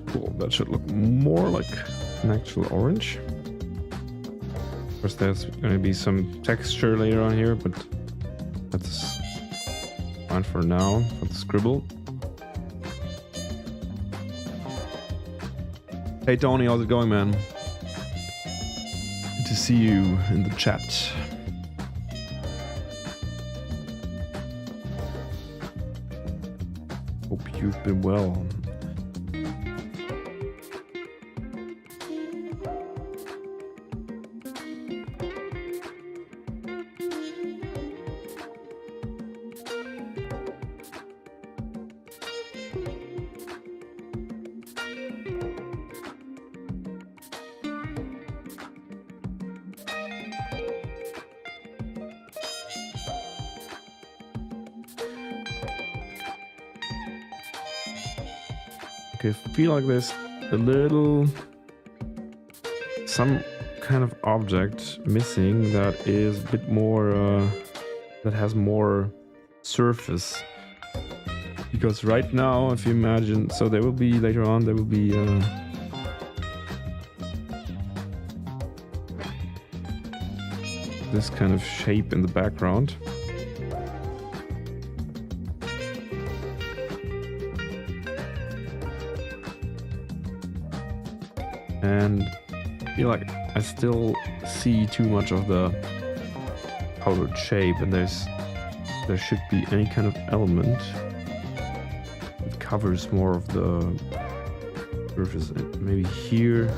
Cool, that should look more like an actual orange. Of course, there's going to be some texture later on here, but that's fine for now, for the scribble. Hey Tony, how's it going, man? Good to see you in the chat. Hope you've been well. I feel like there's a little some kind of object missing that is a bit more that has more surface, because right now, if you imagine, so there will be later on, there will be this kind of shape in the background. And I feel like I still see too much of the powdered shape, and there should be any kind of element that covers more of the surface. Maybe here.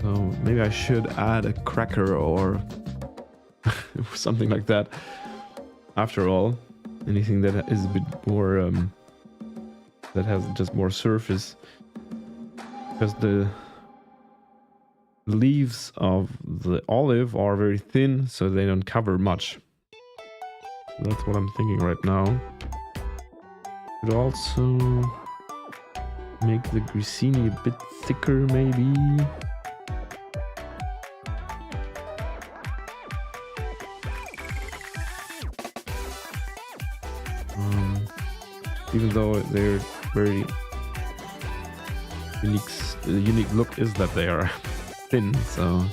So maybe I should add a cracker or something like that. After all, anything that is a bit more that has just more surface. Because the leaves of the olive are very thin, so they don't cover much. That's what I'm thinking right now. Could also make the grissini a bit thicker, maybe. Even though they're very unique. The unique look is that they are thin, so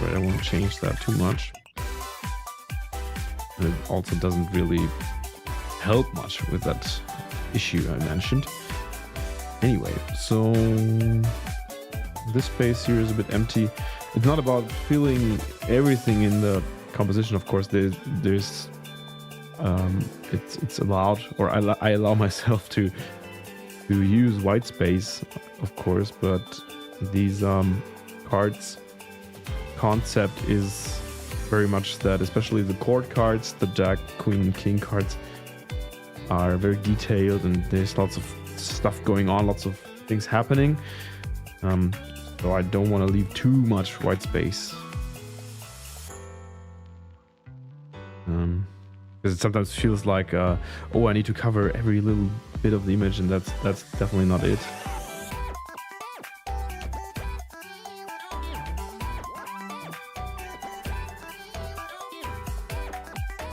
I won't change that too much. And it also doesn't really help much with that issue I mentioned. Anyway, so this space here is a bit empty. It's not about filling everything in the composition, of course. It's allowed, or I allow myself to use white space, of course, but these cards concept is very much that, especially the court cards, the Jack, Queen, King cards are very detailed, and there's lots of stuff going on, lots of things happening. So I don't want to leave too much white space. Because it sometimes feels like, oh, I need to cover every little bit of the image, and that's definitely not it.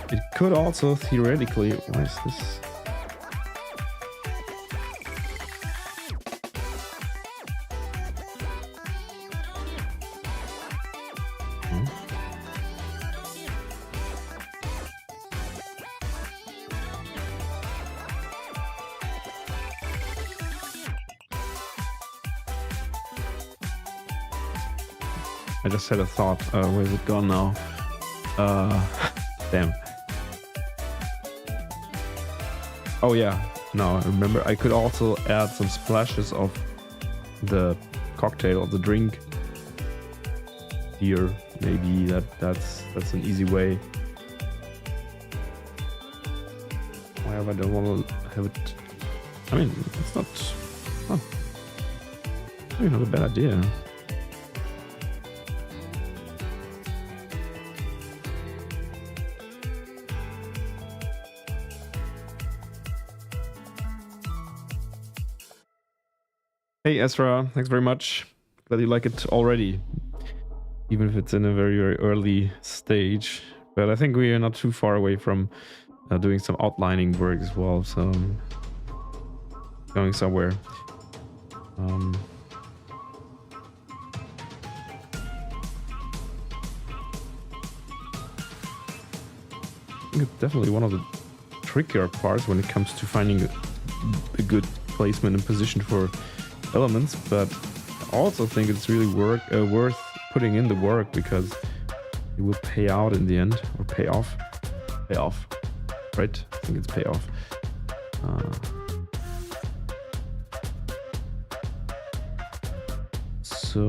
It could also theoretically, why is this? I just had a thought. Where's it gone now? Damn. Oh yeah, no, I remember. I could also add some splashes of the cocktail, of the drink here. Maybe that's an easy way. However, I don't want to have it. I mean, it's not maybe not a bad idea. Hey Ezra, thanks very much. Glad you like it already, even if it's in a very, very early stage. But I think we are not too far away from doing some outlining work as well, so going somewhere. I think it's definitely one of the trickier parts when it comes to finding a good placement and position for elements, but I also think it's really worth putting in the work, because it will pay out in the end, or pay off, right? I think it's pay off. So,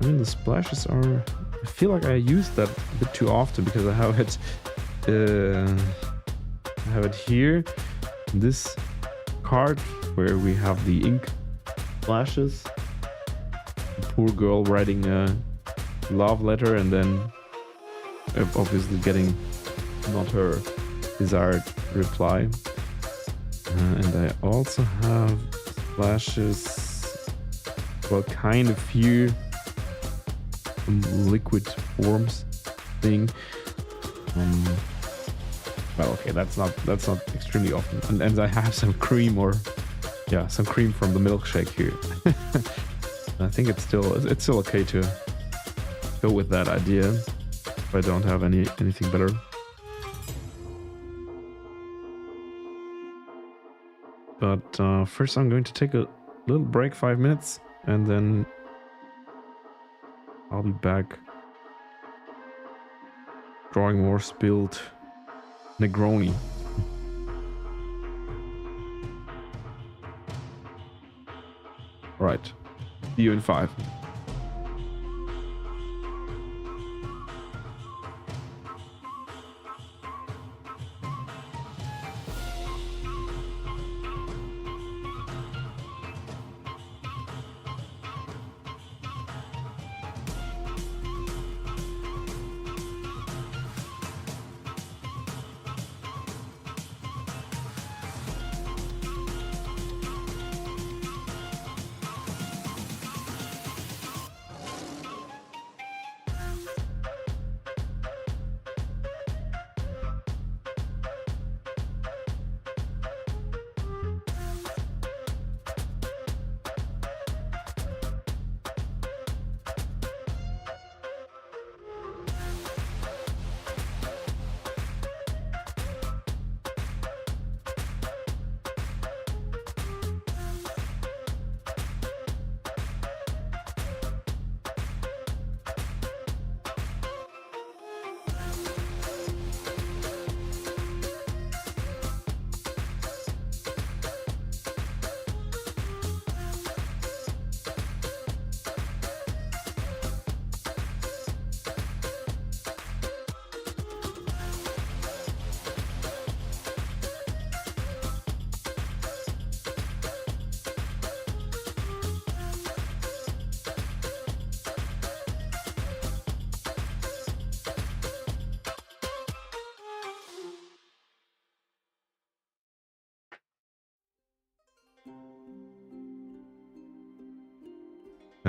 I mean, the splashes are, I feel like I use that a bit too often, because I have it here, this card where we have the ink splashes, the poor girl writing a love letter and then obviously getting not her desired reply. And I also have splashes, well, kind of here, some liquid forms thing. Well, okay, that's not extremely often. And I have some cream, or yeah, some cream from the milkshake here. I think it's still okay to go with that idea if I don't have anything better. But first I'm going to take a little break, 5 minutes, and then I'll be back drawing more spilled Negroni. Right. See you in 5.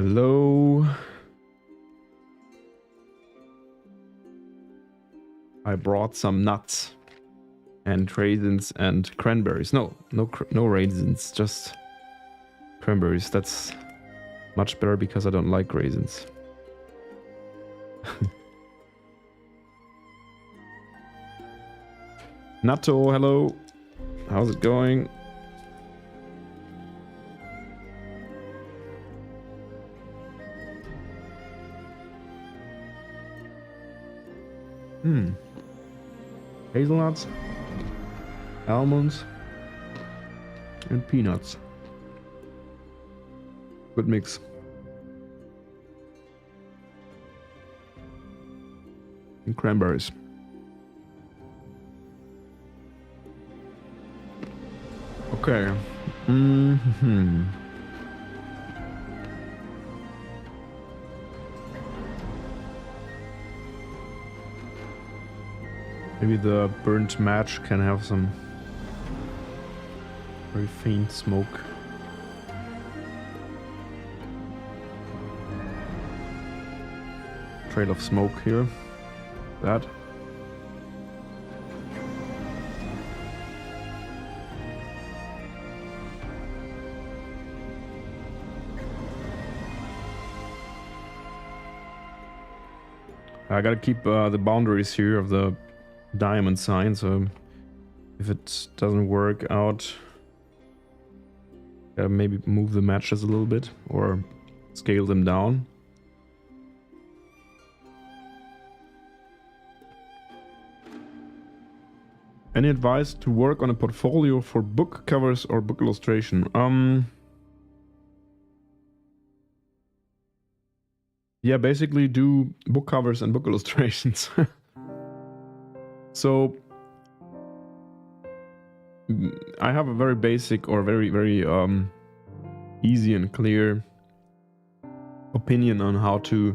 Hello. I brought some nuts and raisins and cranberries. No raisins, just cranberries. That's much better because I don't like raisins. Natto, hello. How's it going? Hazelnuts, almonds, and peanuts. Good mix. And cranberries. Okay. Maybe the burnt match can have some very faint smoke. Trail of smoke here. That. I gotta keep the boundaries here of the diamond sign, so if it doesn't work out, maybe move the matches a little bit or scale them down. Any advice to work on a portfolio for book covers or book illustration? Yeah, basically do book covers and book illustrations. So I have a very basic or very easy and clear opinion on how to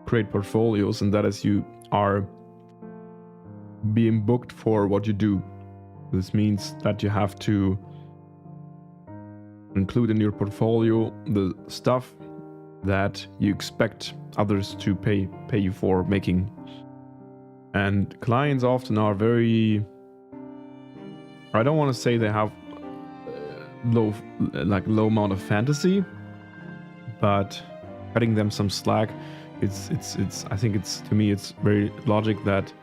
create portfolios, and that is you are being booked for what you do. This means that you have to include in your portfolio the stuff that you expect others to pay you for making. And clients often are very, I don't want to say they have low amount of fantasy, but cutting them some slack, it's I think it's, to me, it's very logic that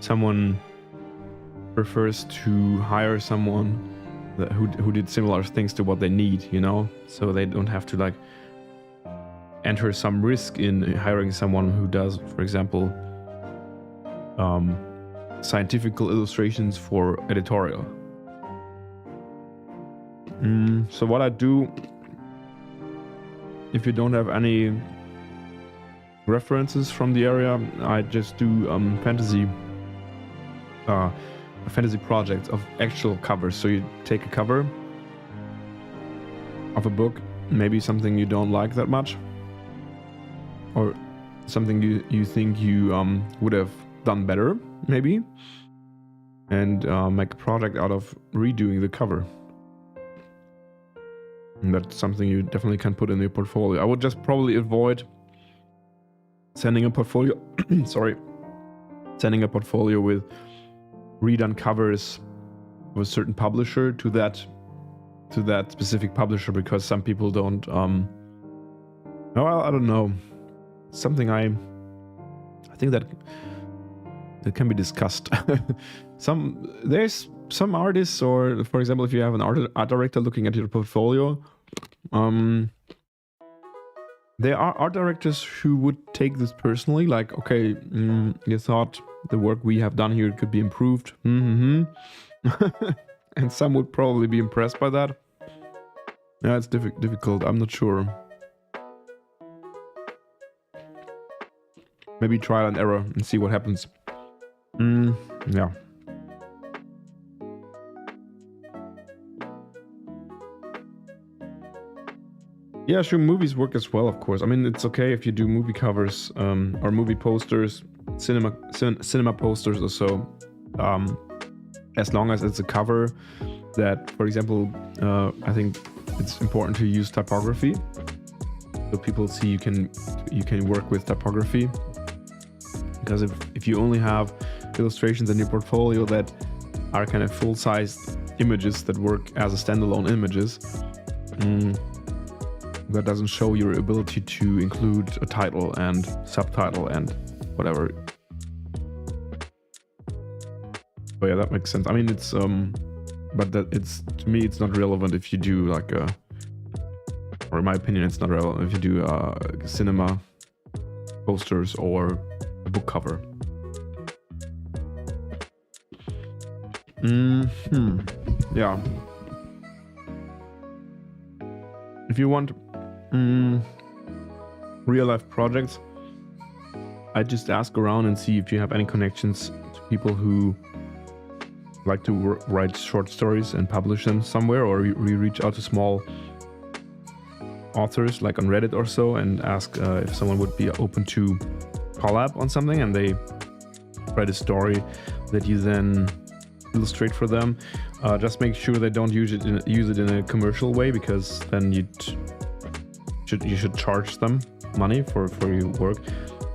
someone prefers to hire someone who did similar things to what they need, you know, so they don't have to like enter some risk in hiring someone who does, for example, scientific illustrations for editorial. So what I do, if you don't have any references from the area, I just do fantasy projects of actual covers. So you take a cover of a book, maybe something you don't like that much, or something you think you would have done better, maybe, and make a project out of redoing the cover. And that's something you definitely can put in your portfolio. I would just probably avoid sending a portfolio sending a portfolio with redone covers of a certain publisher to that specific publisher, because some people don't well, I don't know, something I think that it can be discussed. There's some artists, or for example, if you have an art director looking at your portfolio, there are art directors who would take this personally, like, okay, you thought the work we have done here could be improved. And some would probably be impressed by that. Yeah, it's difficult. I'm not sure. Maybe trial and error and see what happens. Yeah. Yeah, sure, movies work as well, of course. I mean, it's okay if you do movie covers or movie posters, cinema posters or so, as long as it's a cover that, for example, I think it's important to use typography. so people see you can work with typography. Because if you only have illustrations in your portfolio that are kind of full-sized images that work as a standalone images, that doesn't show your ability to include a title and subtitle and whatever. But yeah, that makes sense. I mean, it's but that to me it's not relevant if you do like or in my opinion it's not relevant if you do cinema posters or a book cover. Yeah. If you want real life projects, I just ask around and see if you have any connections to people who like to write short stories and publish them somewhere, or we reach out to small authors like on Reddit or so and ask if someone would be open to collab on something, and they write a story that you then illustrate for them. Just make sure they don't use it in a commercial way, because then you should charge them money for your work,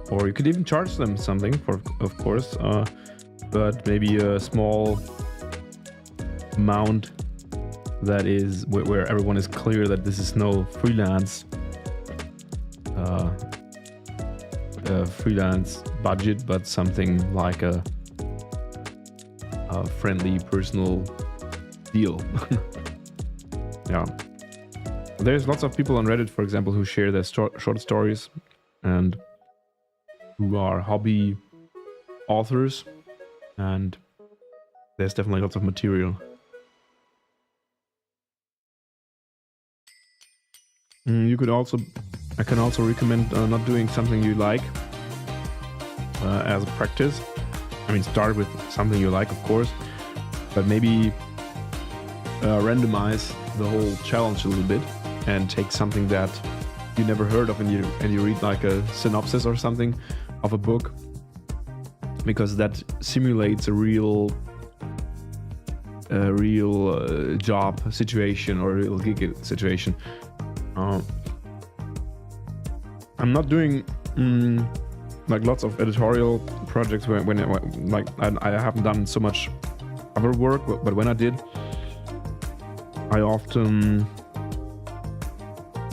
or you could even charge them something for, of course, but maybe a small amount that is where everyone is clear that this is no freelance budget, but something like a friendly personal deal. Yeah, there's lots of people on Reddit, for example, who share their short stories and who are hobby authors, and there's definitely lots of material. I can also recommend not doing something you like as a practice. I mean, start with something you like, of course, but maybe randomize the whole challenge a little bit and take something that you never heard of and you read like a synopsis or something of a book, because that simulates a real job situation or a real gig situation. I'm not doing like lots of editorial projects when I haven't done so much other work, but when I did, I often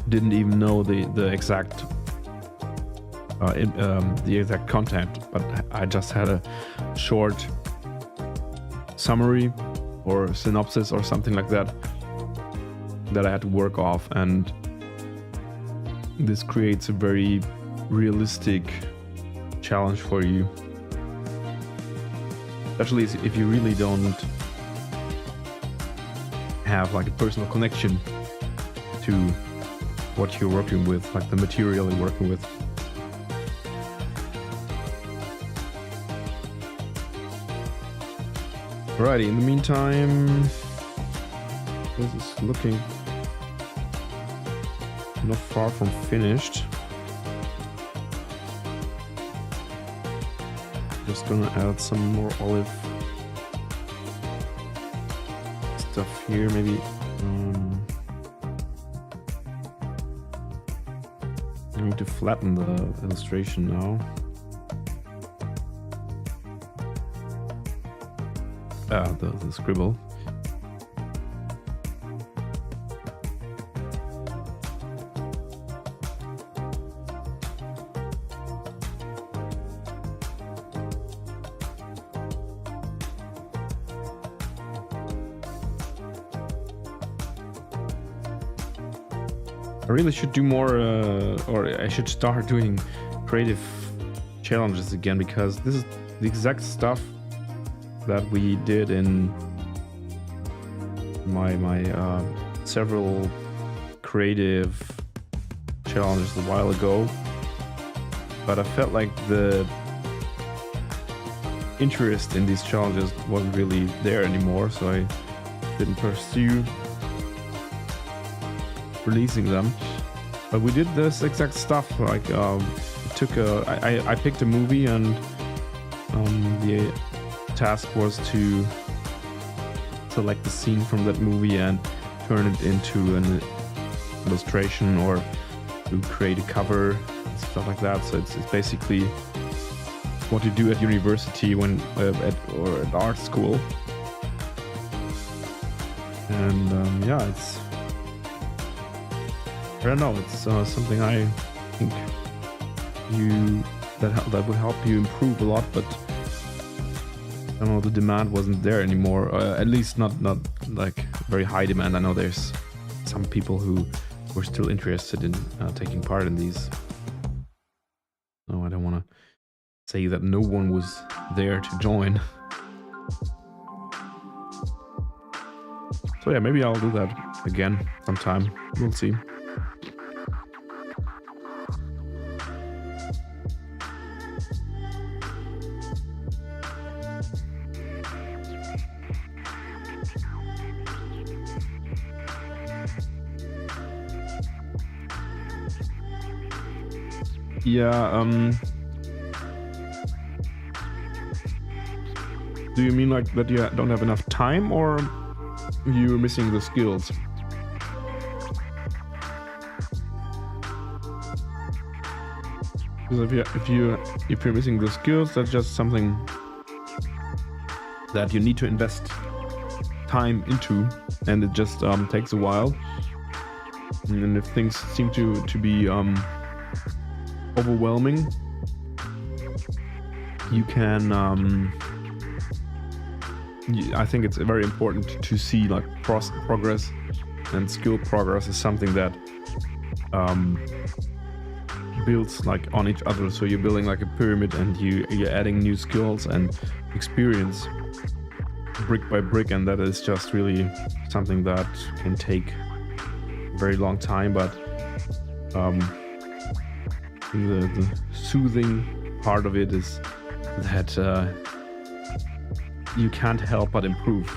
didn't even know the exact content, but I just had a short summary or synopsis or something like that I had to work off, and this creates a very realistic challenge for you, especially if you really don't have like a personal connection to what you're working with, like the material you're working with. Alrighty, in the meantime, this is looking not far from finished. Just gonna add some more olive stuff here, maybe. I need to flatten the illustration now. The scribble. I really should do more, or I should start doing creative challenges again, because this is the exact stuff that we did in my several creative challenges a while ago, but I felt like the interest in these challenges wasn't really there anymore, so I didn't pursue releasing them. But we did this exact stuff, like I picked a movie, and the task was to select the scene from that movie and turn it into an illustration or to create a cover, stuff like that. So it's basically what you do at university when at art school. And yeah, it's, I don't know, it's something I think that would help you improve a lot, but I don't know, the demand wasn't there anymore, at least not like very high demand. I know there's some people who were still interested in taking part in these. No, I don't want to say that no one was there to join. So yeah, maybe I'll do that again sometime. We'll see. Yeah, do you mean like that you don't have enough time, or you're missing the skills? Because if you're missing the skills, that's just something that you need to invest time into, and it just takes a while. And if things seem to be overwhelming, you can I think it's very important to see like progress, and skill progress is something that builds like on each other. So you're building like a pyramid, and you're adding new skills and experience brick by brick, and that is just really something that can take a very long time. But the soothing part of it is that you can't help but improve.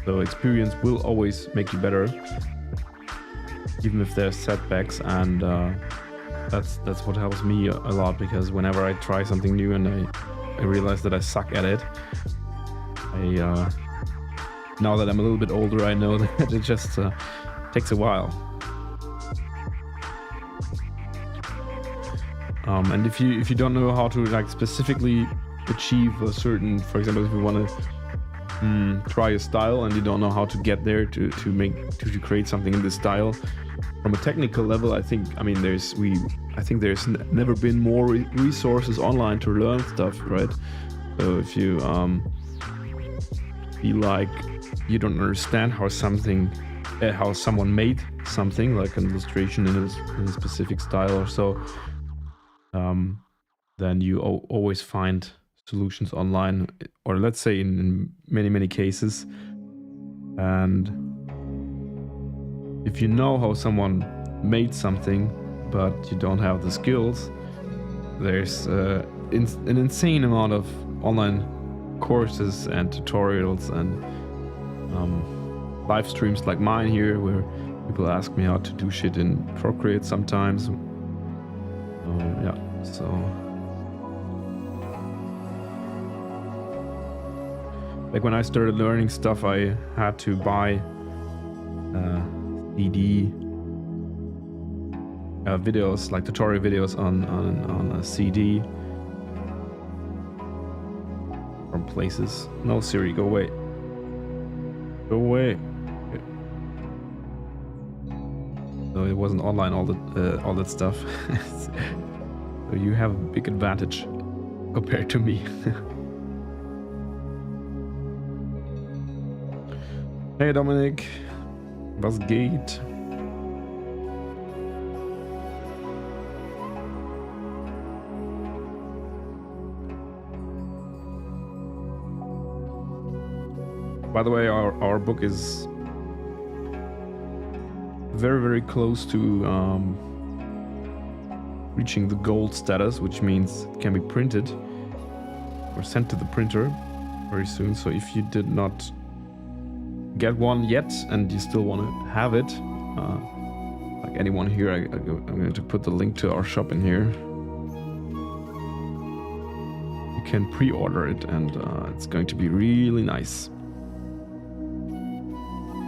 So experience will always make you better, even if there's setbacks, and that's what helps me a lot, because whenever I try something new and I realize that I suck at it, now that I'm a little bit older, I know that it just takes a while. And if you don't know how to like specifically achieve a certain, for example, if you want to try a style and you don't know how to get there to create something in this style from a technical level, I think there's never been more resources online to learn stuff, right? So if you feel like you don't understand how someone made something, like an illustration in a specific style or so, then you always find solutions online, or let's say in many cases. And if you know how someone made something but you don't have the skills, there's an insane amount of online courses and tutorials and live streams like mine here, where people ask me how to do shit in Procreate sometimes. Yeah, so like when I started learning stuff, I had to buy CD videos, like tutorial videos on a CD from places. No, Siri, go away. Go away. Okay. So it wasn't online, all that stuff. So you have a big advantage compared to me. Hey Dominik, was geht? By the way, our book is very close to reaching the gold status, which means it can be printed or sent to the printer very soon. So if you did not get one yet and you still want to have it, like anyone here, I'm going to put the link to our shop in here. You can pre-order it, and it's going to be really nice.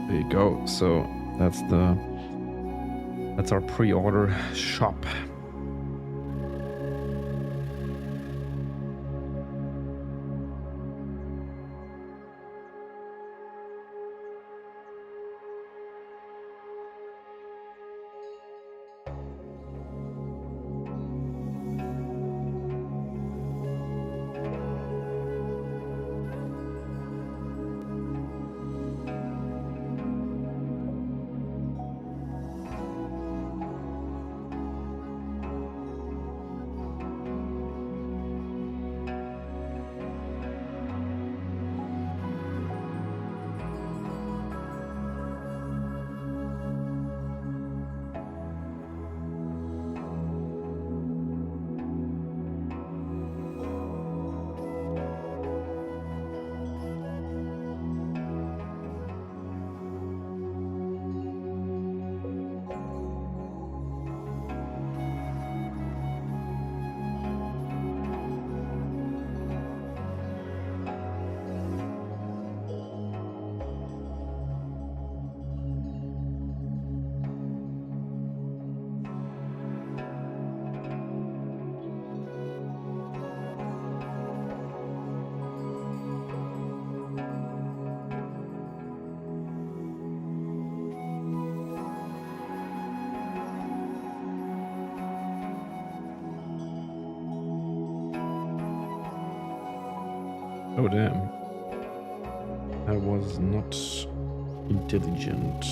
There you go. So that's the That's our pre-order shop. Oh damn. That was not intelligent.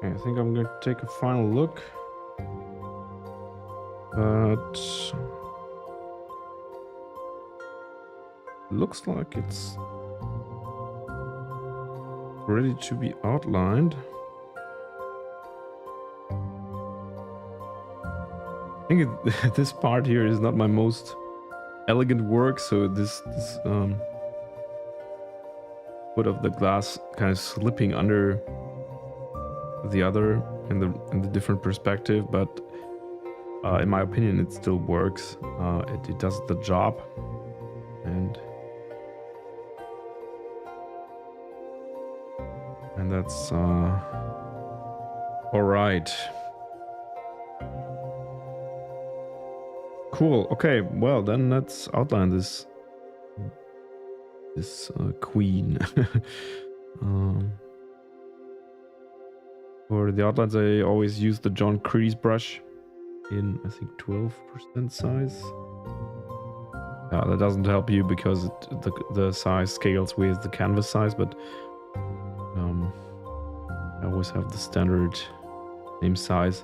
I think I'm going to take a final look. But looks like it's ready to be outlined. I think this part here is not my most elegant work, so this foot of the glass kind of slipping under the other in the different perspective, but in my opinion it still works. It does the job, and that's all right. Cool. Okay, well then let's outline this queen. For the outlines, I always use the John Creese brush in, I think, 12% size. That doesn't help you because the size scales with the canvas size, but I always have the standard same size.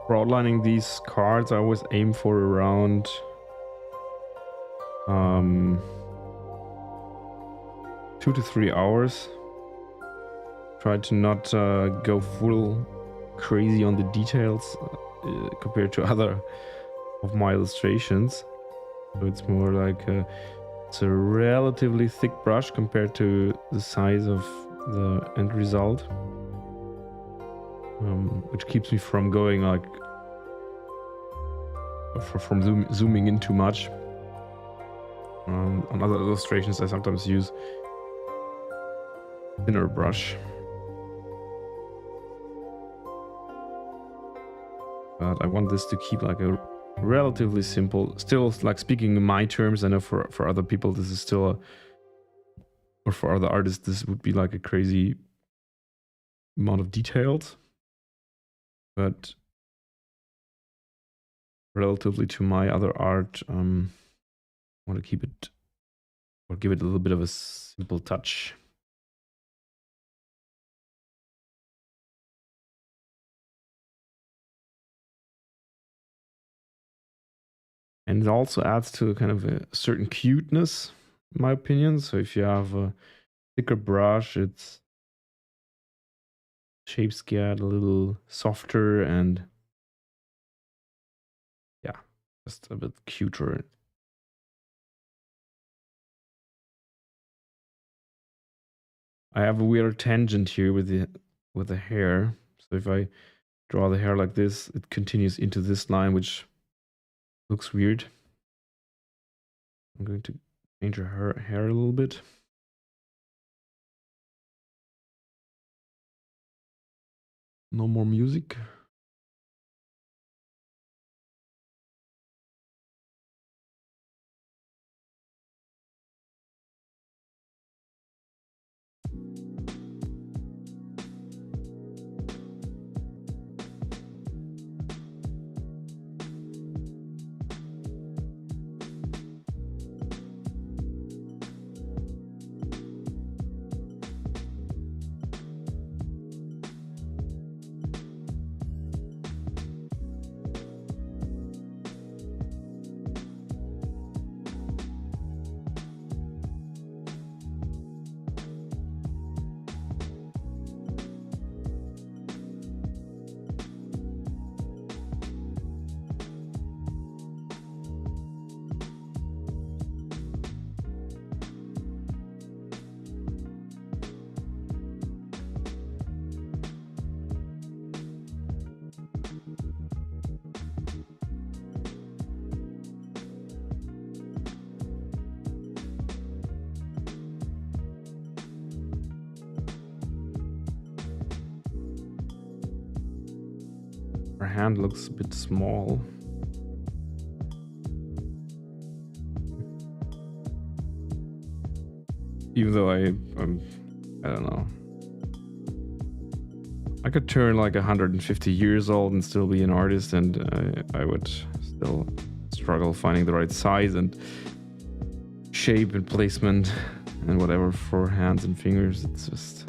For outlining these cards, I always aim for around 5 2 to 3 hours. Try to not go full crazy on the details compared to other of my illustrations. So it's more like it's a relatively thick brush compared to the size of the end result, which keeps me from going like from zooming in too much. On other illustrations I sometimes use thinner brush, but I want this to keep like a relatively simple, still like speaking in my terms. I know for other people this is still or for other artists this would be like a crazy amount of details, but relatively to my other art, I want to keep it or give it a little bit of a simple touch. And it also adds to kind of a certain cuteness, in my opinion. So if you have a thicker brush, its shapes get a little softer and yeah, just a bit cuter. I have a weird tangent here with the hair. So if I draw the hair like this, it continues into this line, which looks weird. I'm going to change her hair a little bit. No more music. Her hand looks a bit small. Even though I don't know. I could turn like 150 years old and still be an artist, and I would still struggle finding the right size and shape and placement and whatever for hands and fingers. It's just...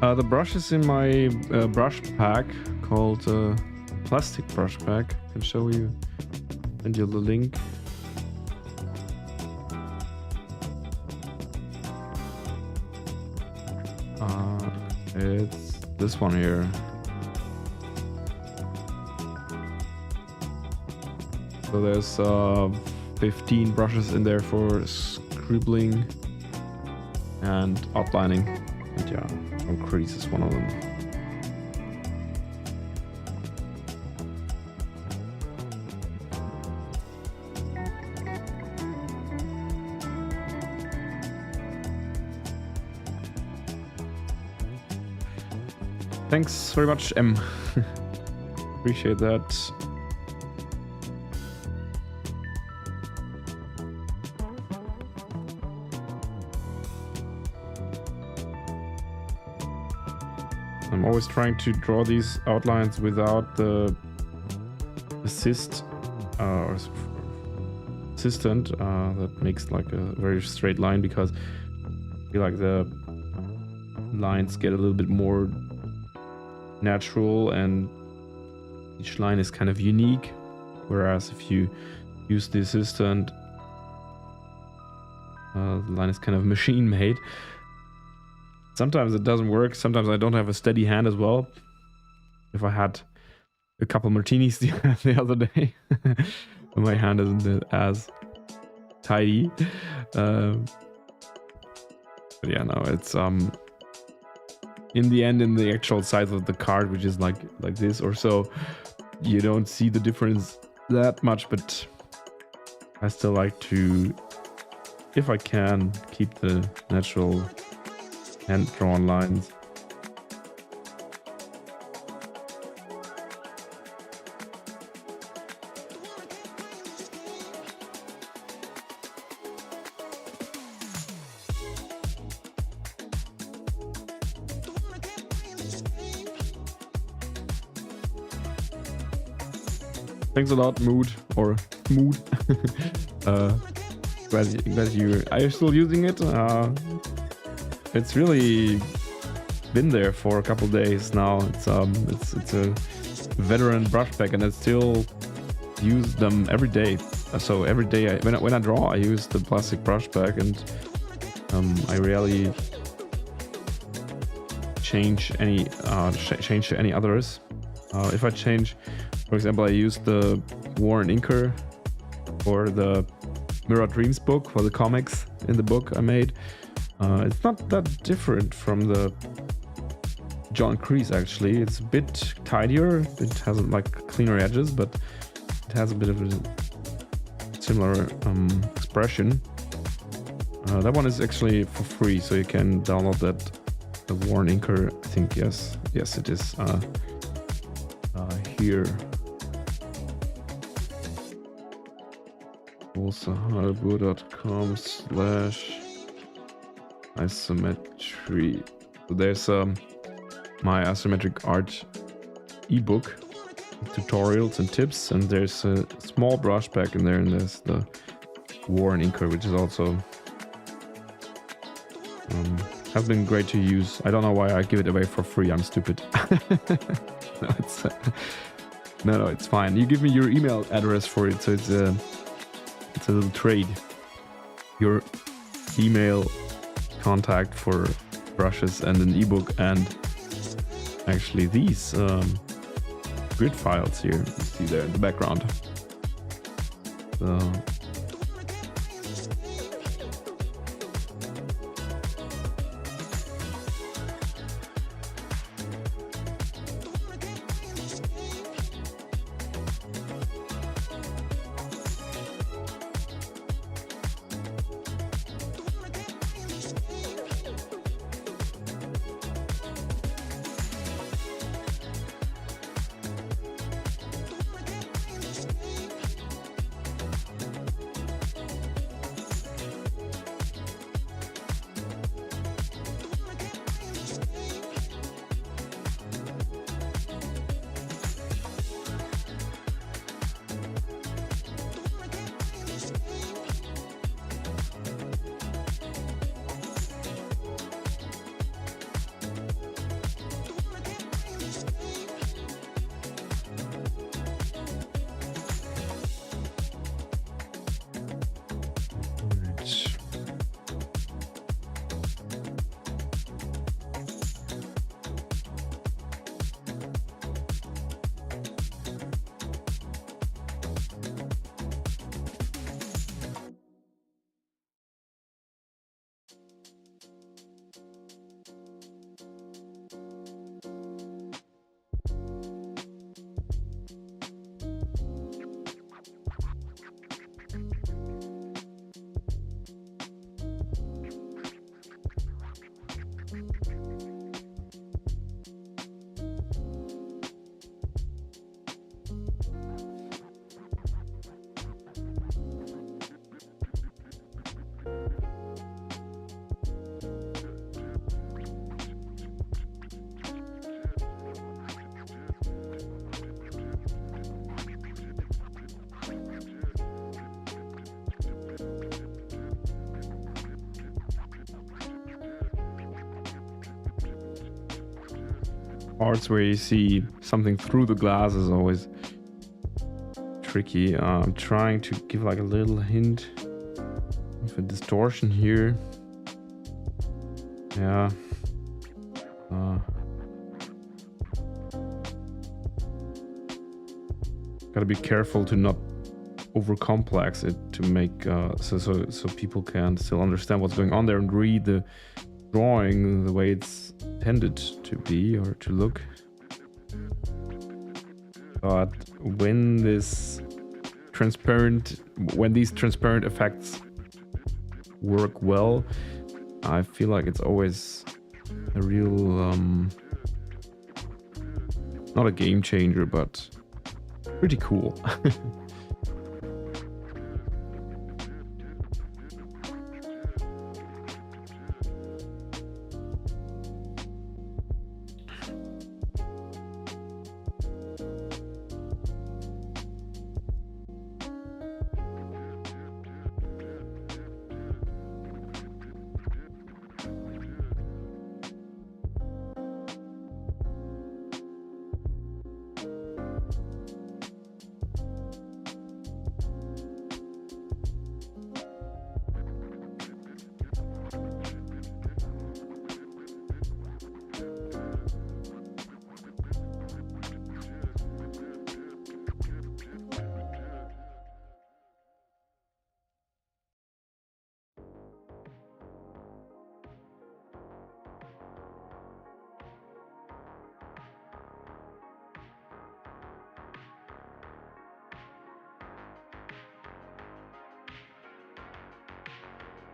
The brush is in my brush pack called plastic brush pack. I can show you, send you the link. It's this one here. So there's 15 brushes in there for scribbling and outlining. And yeah, Procreate is one of them. Thanks very much, M. Appreciate that. I'm always trying to draw these outlines without the assistant that makes like a very straight line, because I feel like the lines get a little bit more natural and each line is kind of unique, whereas if you use the assistant, the line is kind of machine made. Sometimes it doesn't work, sometimes I don't have a steady hand as well. If I had a couple martinis the other day, my hand isn't as tidy. But yeah, no, it's in the end, in the actual size of the card, which is like this or so, you don't see the difference that much, but I still like to, if I can, keep the natural hand-drawn lines. Thanks a lot, Mood, or Mood. Glad you are still using it. It's really been there for a couple days now. It's a veteran brush pack, and I still use them every day. So every day when I draw, I use the plastic brush pack, and I rarely change any others. If I change, for example, I use the Warren Inker for the Mirror Dreams book, for the comics in the book I made. It's not that different from the John Kreese, actually. It's a bit tidier. It has like cleaner edges, but it has a bit of a similar expression. That one is actually for free, so you can download that. The Warren Inker, I think, yes, it is here. Also, harbo.com/isometry. So there's my isometric art ebook, tutorials and tips, and there's a small brush pack in there, and there's the Warren Inker, which is also has been great to use. I don't know why I give it away for free. I'm stupid. No, it's fine. You give me your email address for it, so it's a little trade. Your email contact for brushes and an ebook, and actually these grid files here. You see there in the background. So parts where you see something through the glass is always tricky. I'm trying to give like a little hint of a distortion here. Yeah. Gotta be careful to not over complex it to make so people can still understand what's going on there and read the drawing the way it's intended to be or to look. But when these transparent effects work well, I feel like it's always a real not a game changer, but pretty cool.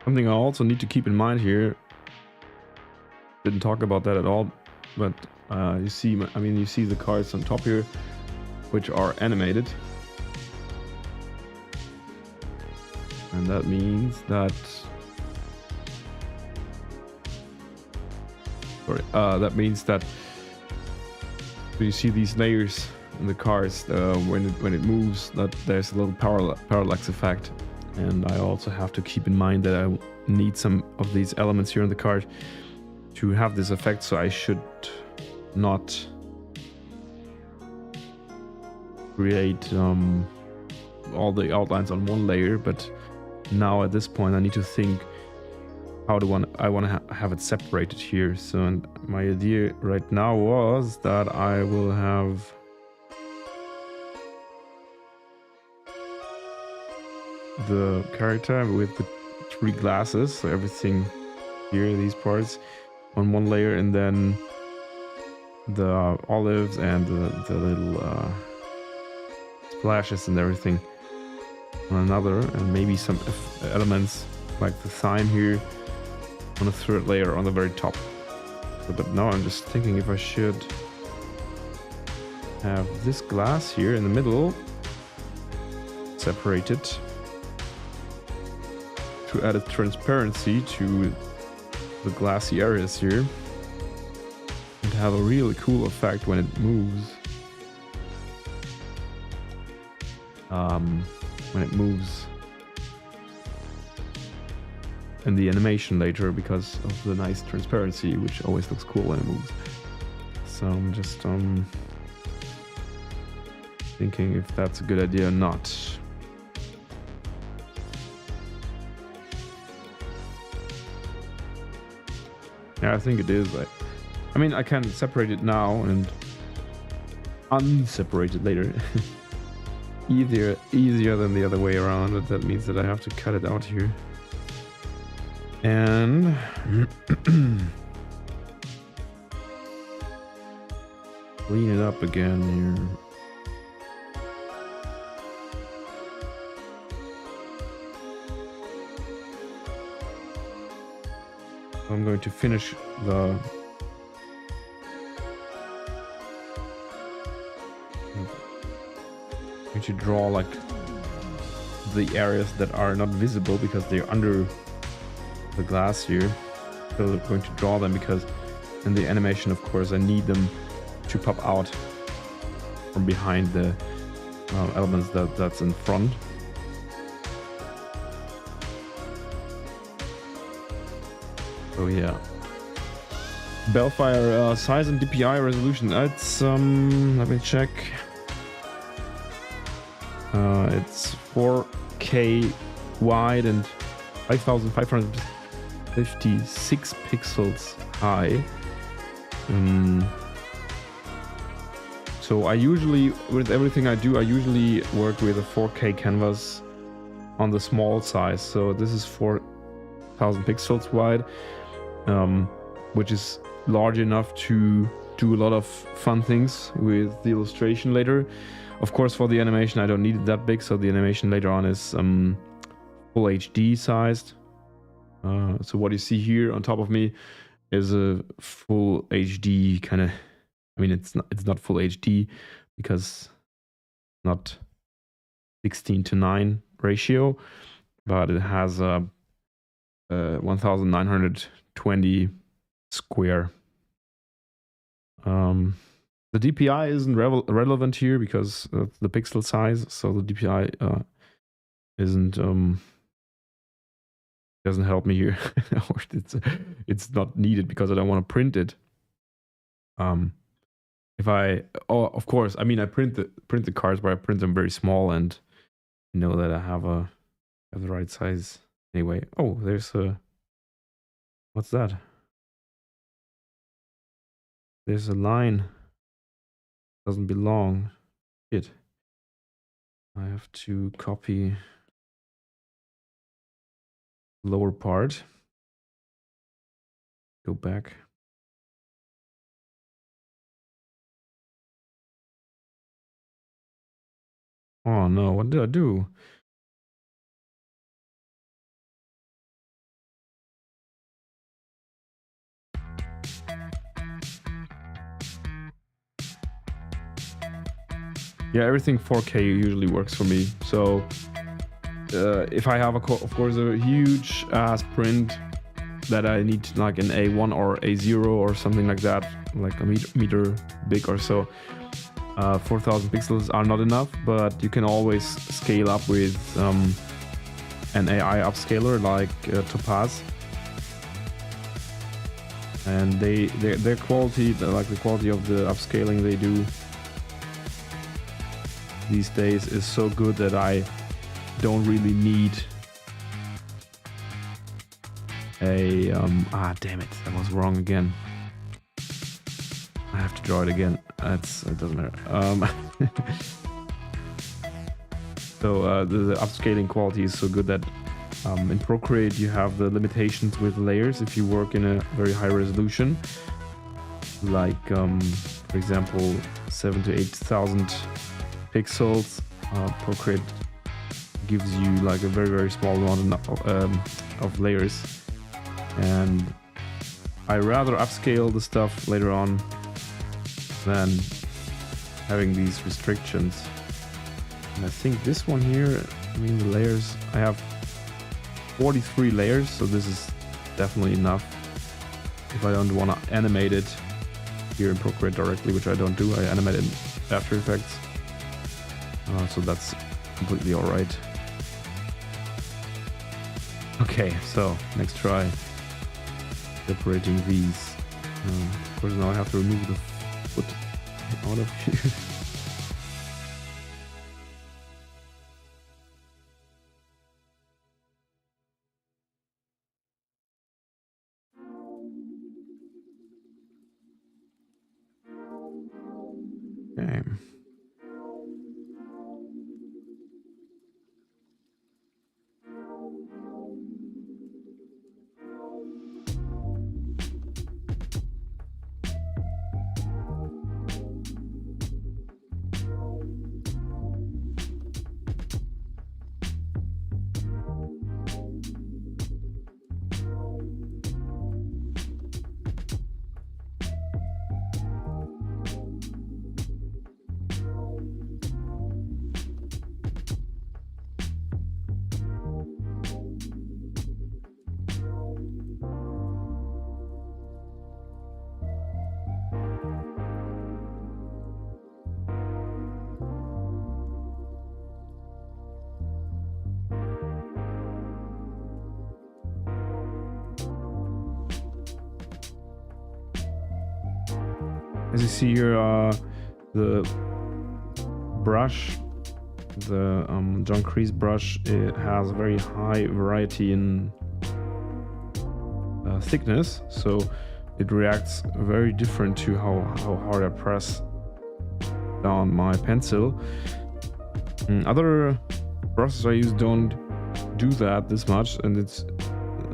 Something I also need to keep in mind here, didn't talk about that at all, but you see the cards on top here, which are animated. And that means that, you see these layers in the cards, when it moves, that there's a little parallax effect. And I also have to keep in mind that I need some of these elements here on the card to have this effect, so I should not create all the outlines on one layer, but now at this point I need to think how I want to have it separated here. So and my idea right now was that I will have the character with the 3 glasses, so everything here, these parts on one layer, and then the olives and the little splashes and everything on another, and maybe some elements like the thyme here on a 3rd layer on the very top. But now I'm just thinking if I should have this glass here in the middle separated to add a transparency to the glassy areas here and have a really cool effect when it moves. When it moves in the animation later, because of the nice transparency, which always looks cool when it moves. So I'm just thinking if that's a good idea or not. Yeah, I think it is. I mean, I can separate it now and unseparate it later. Easier than the other way around, but that means that I have to cut it out here. And clean it up again here. I'm going to finish the to draw like the areas that are not visible because they're under the glass here. So I'm going to draw them because in the animation, of course, I need them to pop out from behind the elements that's in front. So yeah, Bellfire size and DPI resolution. It's let me check. It's 4K wide and 5556 pixels high. So I usually, with everything I do, I usually work with a 4K canvas on the small size. So this is 4000 pixels wide, which is large enough to do a lot of fun things with the illustration later. Of course, for the animation, I don't need it that big, so the animation later on is full HD sized. So what you see here on top of me is a full HD kind of. I mean, it's not full HD because not 16:9 ratio, but it has a 1920 square. The DPI isn't relevant here because of the pixel size, so the DPI isn't doesn't help me here. Or it's not needed because I don't want to print it. Of course, I mean I print the cards, but I print them very small and know that I have the right size anyway. Oh, there's what's that? There's a line. Doesn't belong. Shit. I have to copy lower part. Go back. Oh no, what did I do? Yeah, everything 4K usually works for me. So if I have of course a huge ass print that I need like an A1 or A0 or something like that, like a meter big or so, 4000 pixels are not enough, but you can always scale up with an AI upscaler like Topaz, and their quality, like the quality of the upscaling they do these days is so good that I don't really need a damn it, that was wrong again. I have to draw it again. It doesn't matter. So the upscaling quality is so good that in Procreate you have the limitations with layers if you work in a very high resolution, like for example 7,000 to 8,000 pixels. Procreate gives you like a very small amount of layers, and I rather upscale the stuff later on than having these restrictions. And I think this one here, I mean the layers, I have 43 layers, so this is definitely enough if I don't want to animate it here in Procreate directly, which I don't do. I animate it in After Effects. So that's completely alright. Okay, so next try. Separating these. Of course now I have to remove the foot out of here. Okay. As you see here, the brush, the John Creese brush, it has a very high variety in thickness, so it reacts very different to how hard I press down my pencil. Other brushes I use don't do that this much, and it's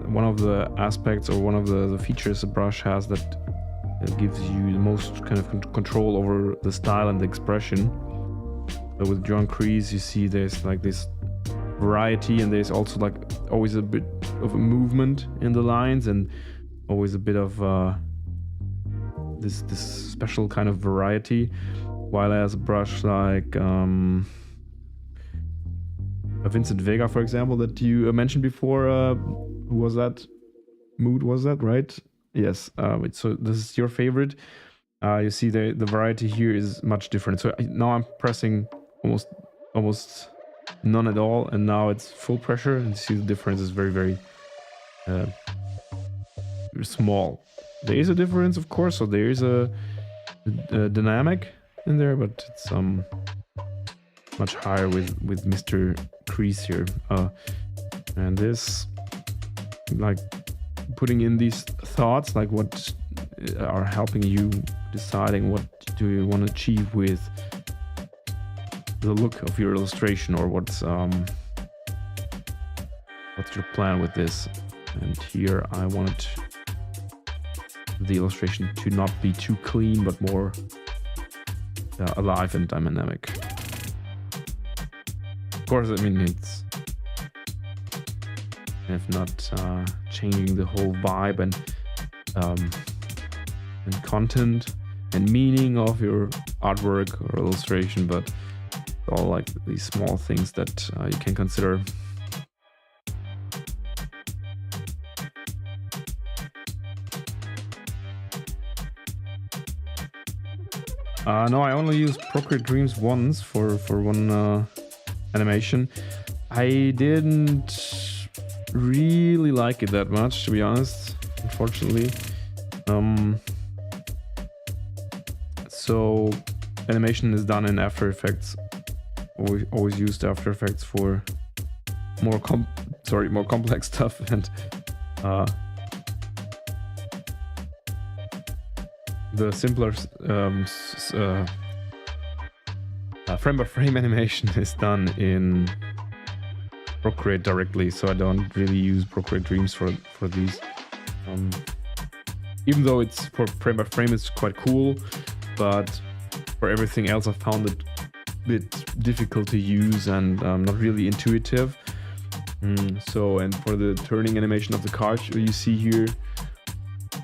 one of the aspects or one of the features a brush has that gives you the most kind of control over the style and the expression. So with John Creese, you see there's like this variety, and there's also like always a bit of a movement in the lines, and always a bit of this special kind of variety. While as a brush like a Vincent Vega, for example, that you mentioned before, who was that? Mood was that, right? Yes. So this is your favorite. You see the variety here is much different. So now I'm pressing almost none at all, and now it's full pressure, and you see the difference is very small. There is a difference, of course, so there is a dynamic in there, but it's much higher with Mr. Crease here. And this, like, putting in these thoughts, like what are helping you deciding what do you want to achieve with the look of your illustration, or what's your plan with this. And here I wanted the illustration to not be too clean, but more alive and dynamic. Of course, I mean, it's if not changing the whole vibe and content and meaning of your artwork or illustration, but all like these small things that you can consider. No, I only used Procreate Dreams once for one animation. I didn't really like it that much, to be honest, unfortunately. So animation is done in After Effects. Always used After Effects for more complex stuff, and the simpler frame-by-frame animation is done in Procreate directly, so I don't really use Procreate Dreams for these. Even though it's for frame-by-frame, it's quite cool, but for everything else I found it a bit difficult to use and not really intuitive. So, and for the turning animation of the card you see here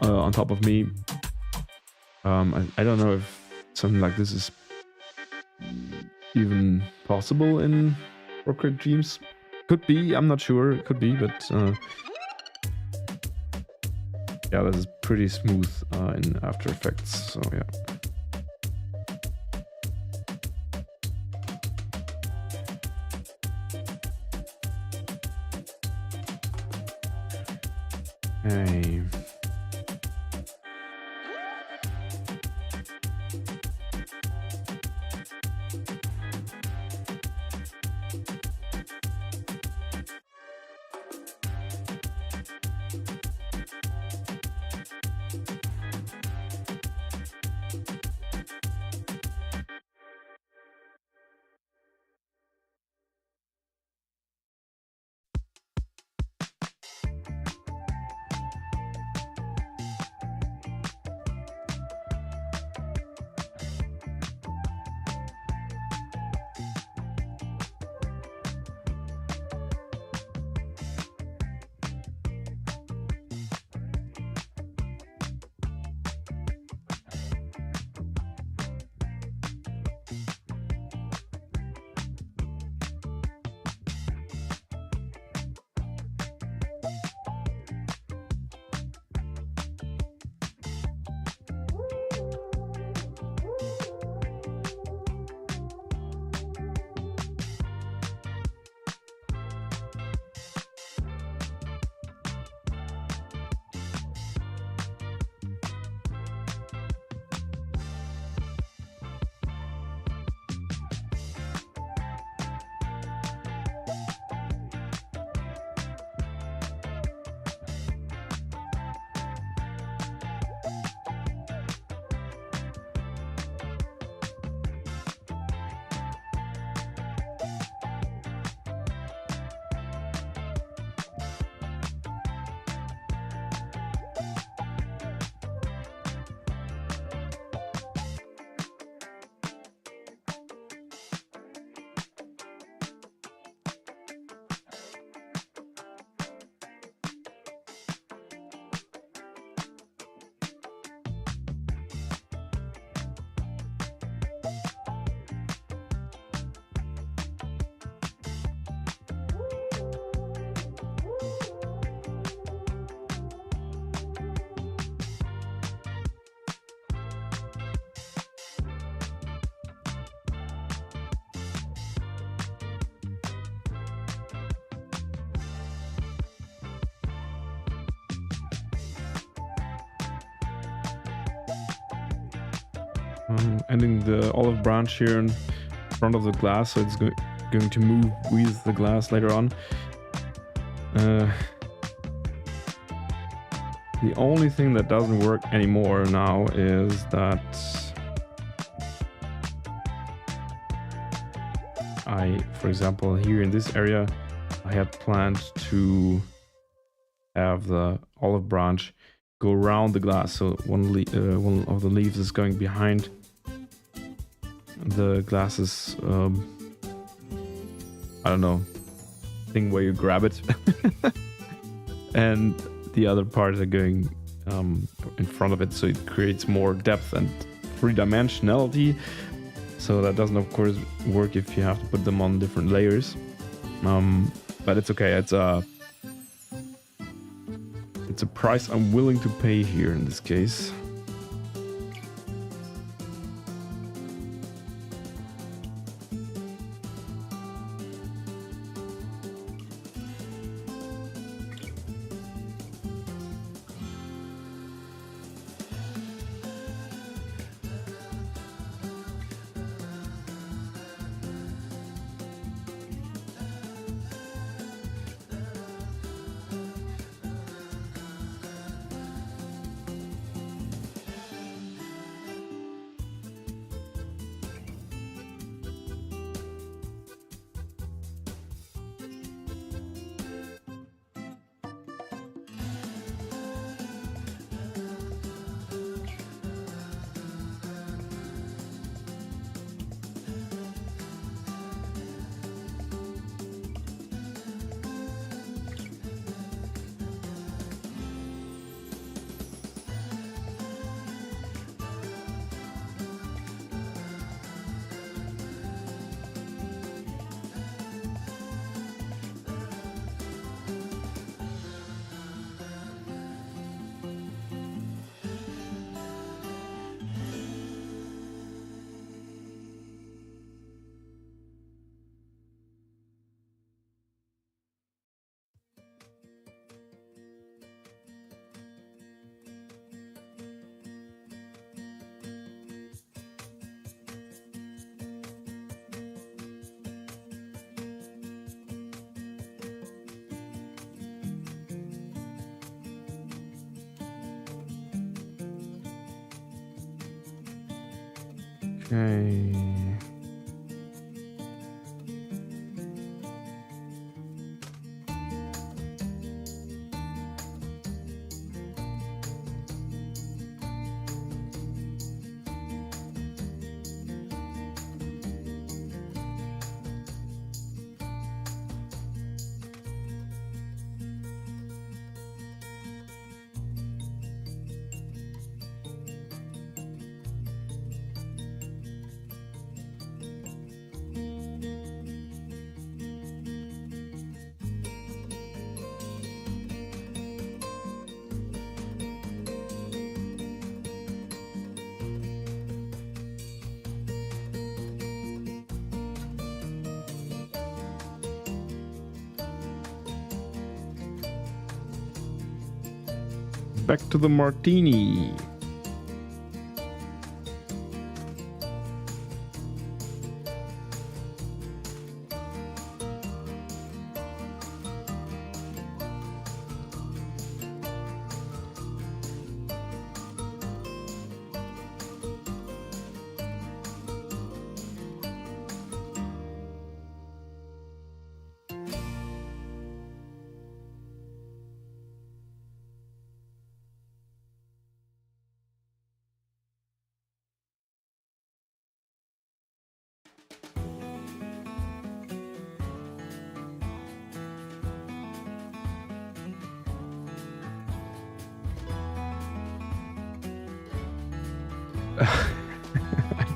on top of me, I don't know if something like this is even possible in Procreate Dreams. Could be, I'm not sure, it could be, but yeah, this is pretty smooth in After Effects, so yeah. Okay. Ending the olive branch here in front of the glass, so it's going to move with the glass later on. The only thing that doesn't work anymore now is that for example, here in this area, I had planned to have the olive branch go around the glass, so one of the leaves is going behind the glasses. I don't know, thing where you grab it, and the other parts are going in front of it, so it creates more depth and three-dimensionality. So that doesn't, of course, work if you have to put them on different layers. But it's okay. It's a price I'm willing to pay here in this case. Okay. Back to the martini.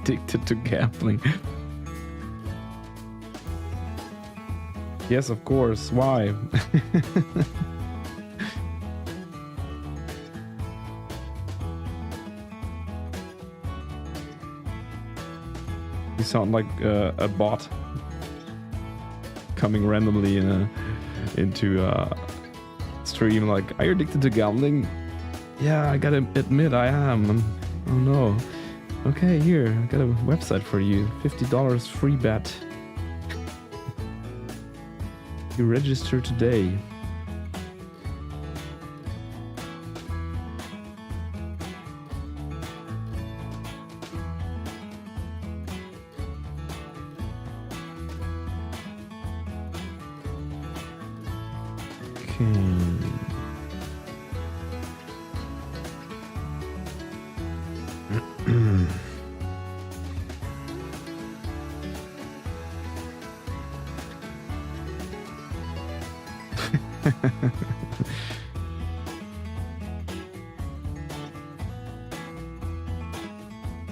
Addicted to gambling. Yes, of course. Why? You sound like a bot coming randomly into a stream. Like, are you addicted to gambling? Yeah, I gotta admit I am. Oh no. Okay, here, I got a website for you. $50 free bet. You register today.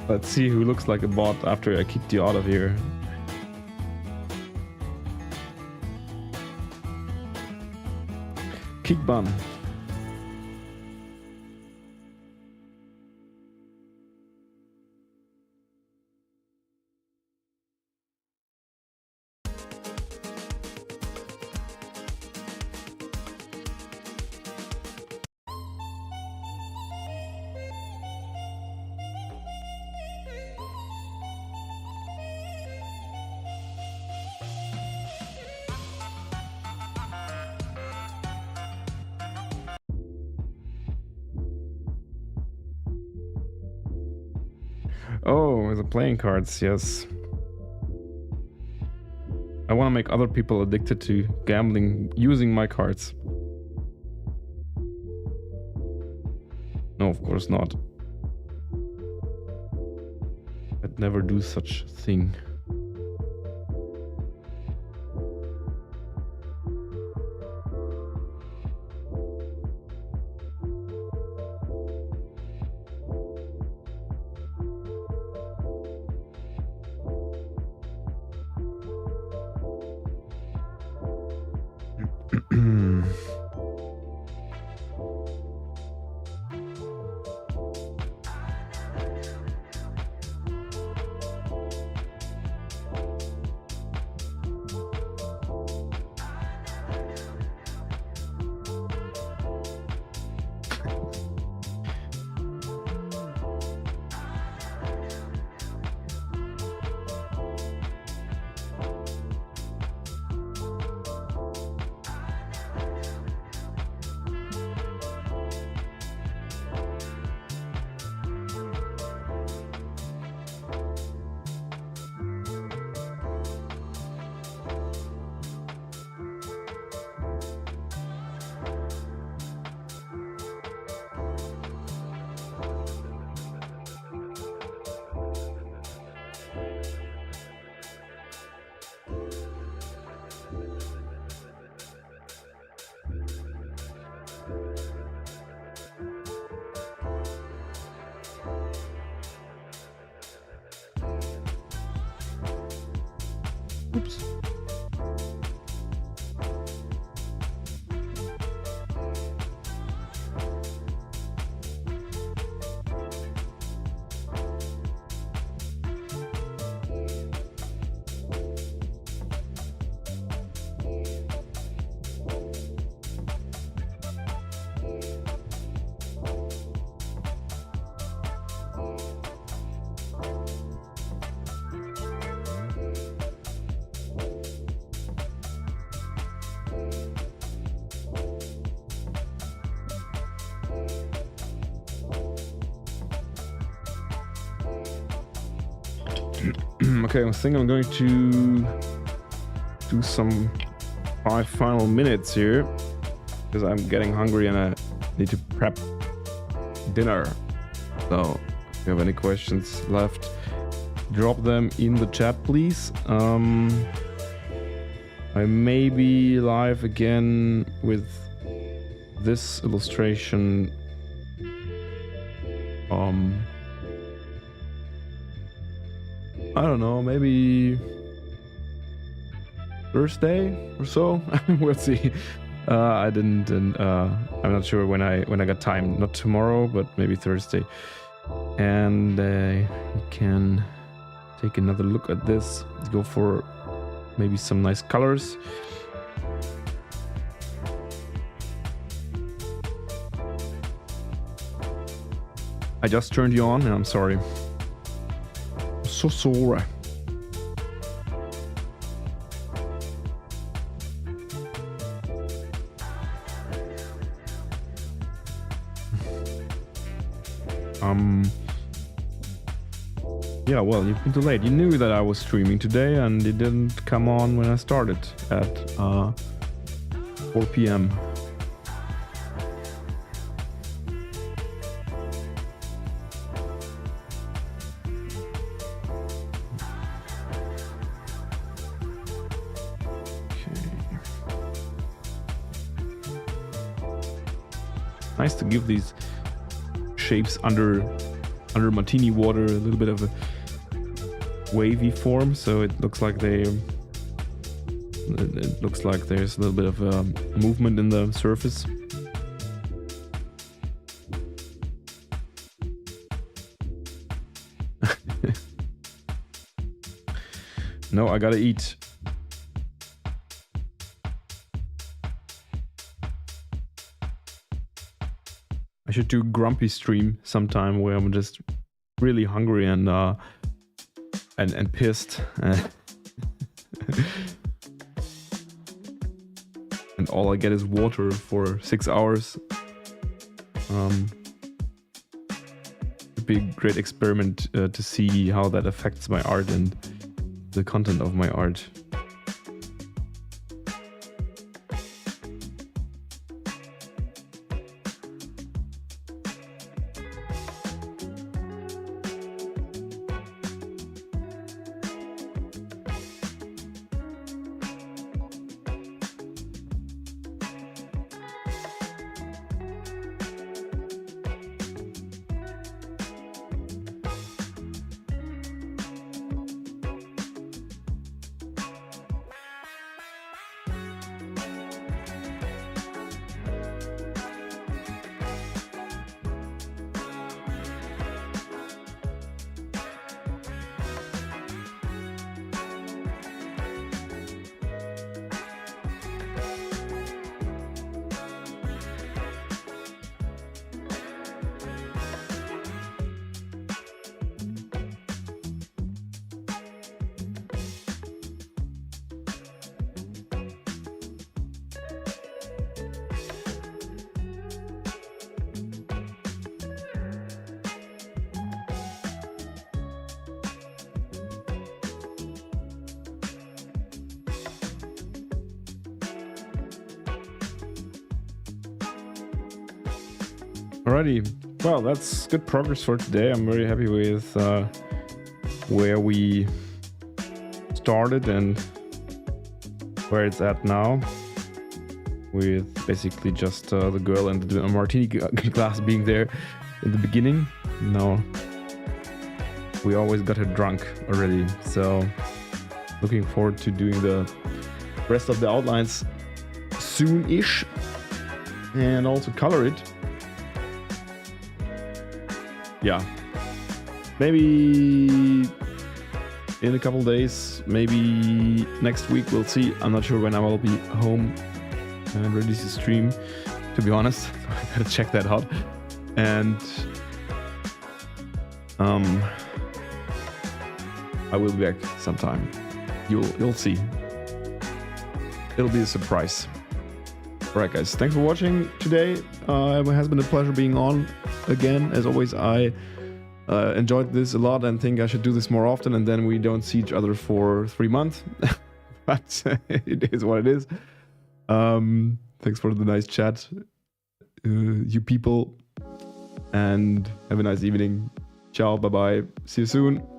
Let's see who looks like a bot after I kicked you out of here. Kickban. Oh, the playing cards, yes. I want to make other people addicted to gambling using my cards. No, of course not. I'd never do such a thing. Oops. Okay, I think I'm going to do some 5 final minutes here because I'm getting hungry and I need to prep dinner. So if you have any questions left, drop them in the chat, please. I may be live again with this illustration. I don't know, maybe Thursday or so. We'll see. I'm not sure when I got time. Not tomorrow, but maybe Thursday. And we can take another look at this. Go for maybe some nice colors. I just turned you on, and I'm sorry. so sore. Yeah, well, you've been too late. You knew that I was streaming today and it didn't come on when I started at 4 p.m. Nice to give these shapes under martini water a little bit of a wavy form, so it looks like there's a little bit of movement in the surface. No, I gotta eat. I should do a grumpy stream sometime where I'm just really hungry and pissed. And all I get is water for 6 hours. It'd be a great experiment to see how that affects my art and the content of my art. Alrighty, well, that's good progress for today. I'm very happy with where we started and where it's at now, with basically just the girl and the martini glass being there in the beginning. No, we always got her drunk already, so looking forward to doing the rest of the outlines soon-ish and also color it. Yeah, maybe in a couple days, maybe next week, we'll see. I'm not sure when I will be home and ready to stream, to be honest. I gotta check that out. And I will be back sometime. You'll see. It'll be a surprise. Alright guys, thanks for watching today. It has been a pleasure being on again. As always, I enjoyed this a lot and think I should do this more often, and then we don't see each other for 3 months. But it is what it is. Thanks for the nice chat, you people, and have a nice evening. Ciao, bye-bye. See you soon.